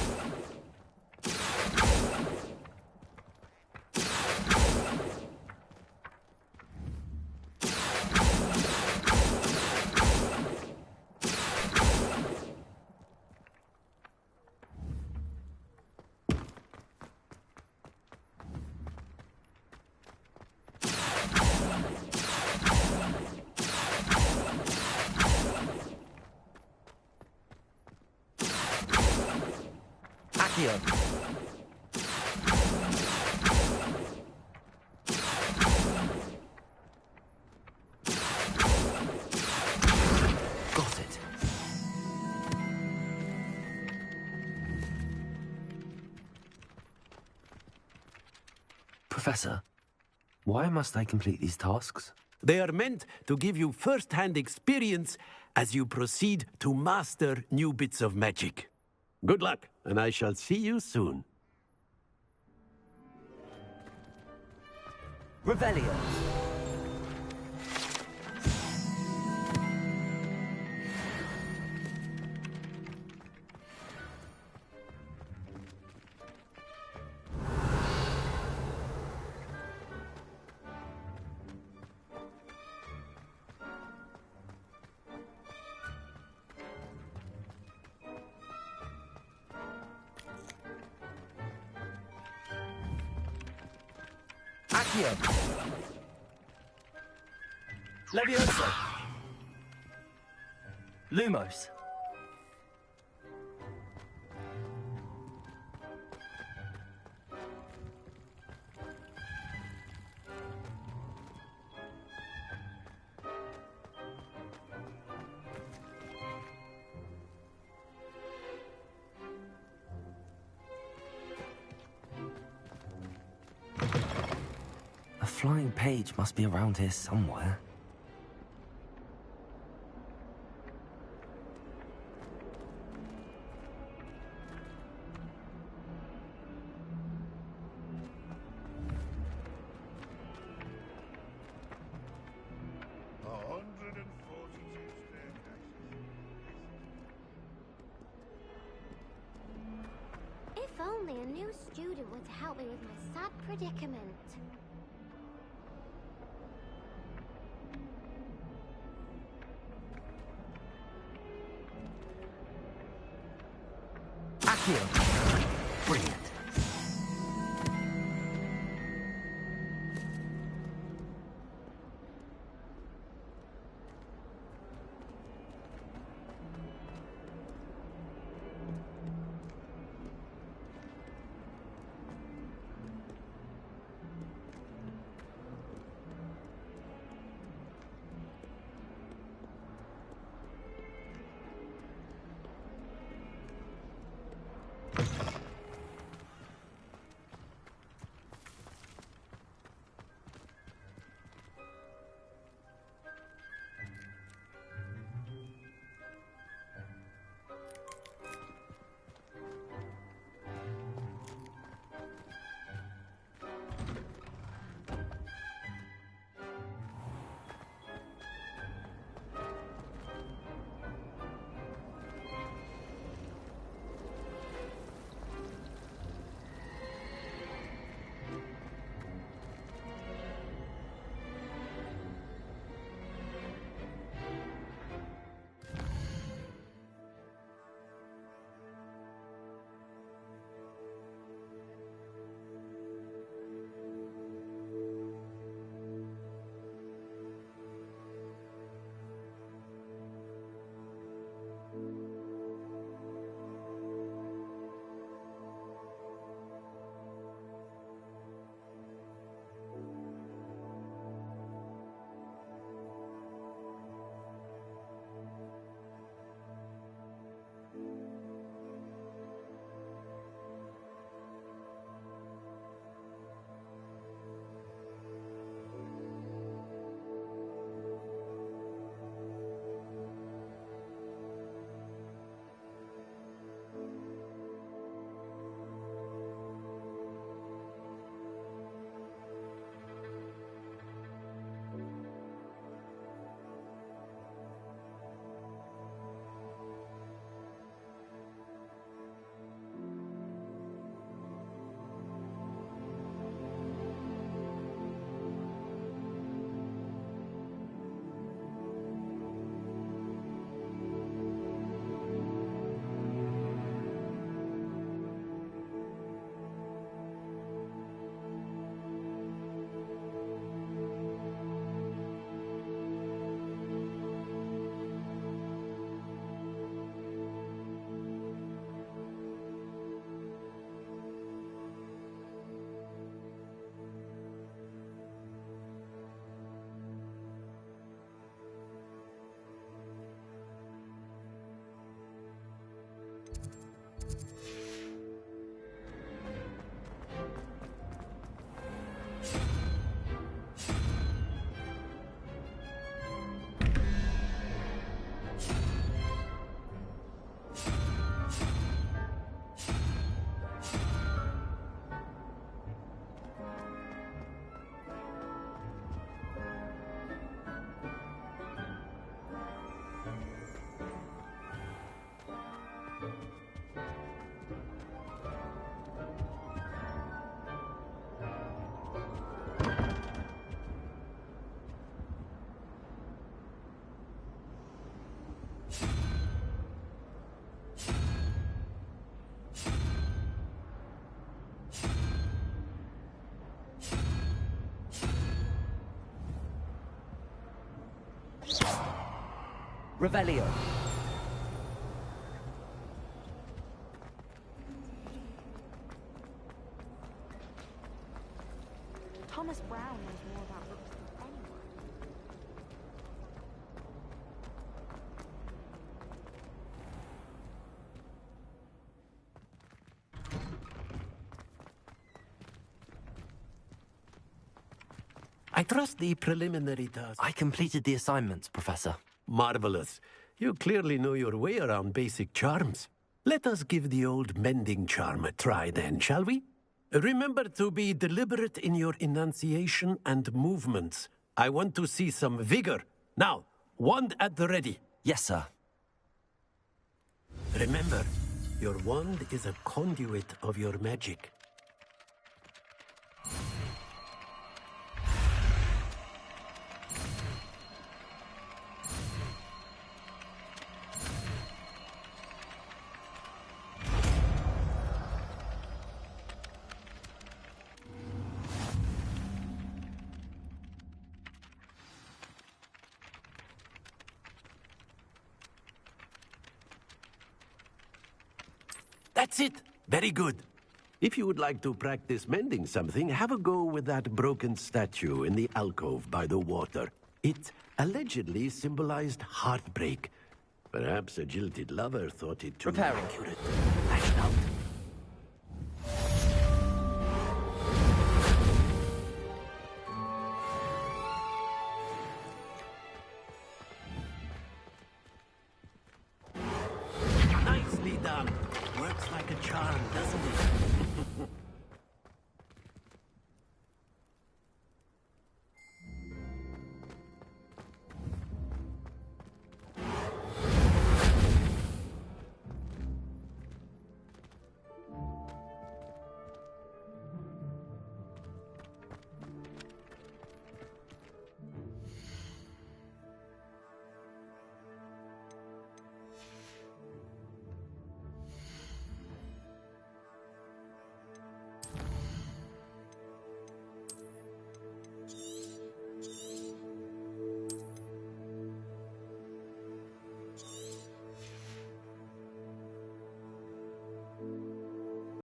Got it. Professor, why must I complete these tasks?
They are meant to give you first-hand experience as you proceed to master new bits of magic. Good luck, and I shall see you soon.
Revelio. Accio. Levioso. Lumos. A flying page must be around here somewhere.
If only a new student were to help me with my sad predicament.
Accio. Brilliant. Revelio.
Thomas Brown knows more about books than anyone.
I trust the preliminary task.
I completed the assignments, Professor.
Marvelous. You clearly know your way around basic charms. Let us give the old mending charm a try then, shall we? Remember to be deliberate in your enunciation and movements. I want to see some vigor. Now, wand at the ready.
Yes, sir.
Remember, your wand is a conduit of your magic. That's it. Very good. If you would like to practice mending something, have a go with that broken statue in the alcove by the water. It allegedly symbolized heartbreak. Perhaps a jilted lover thought it too
Repairing.
accurate. Lash out. Nicely done. Works like a charm, doesn't it?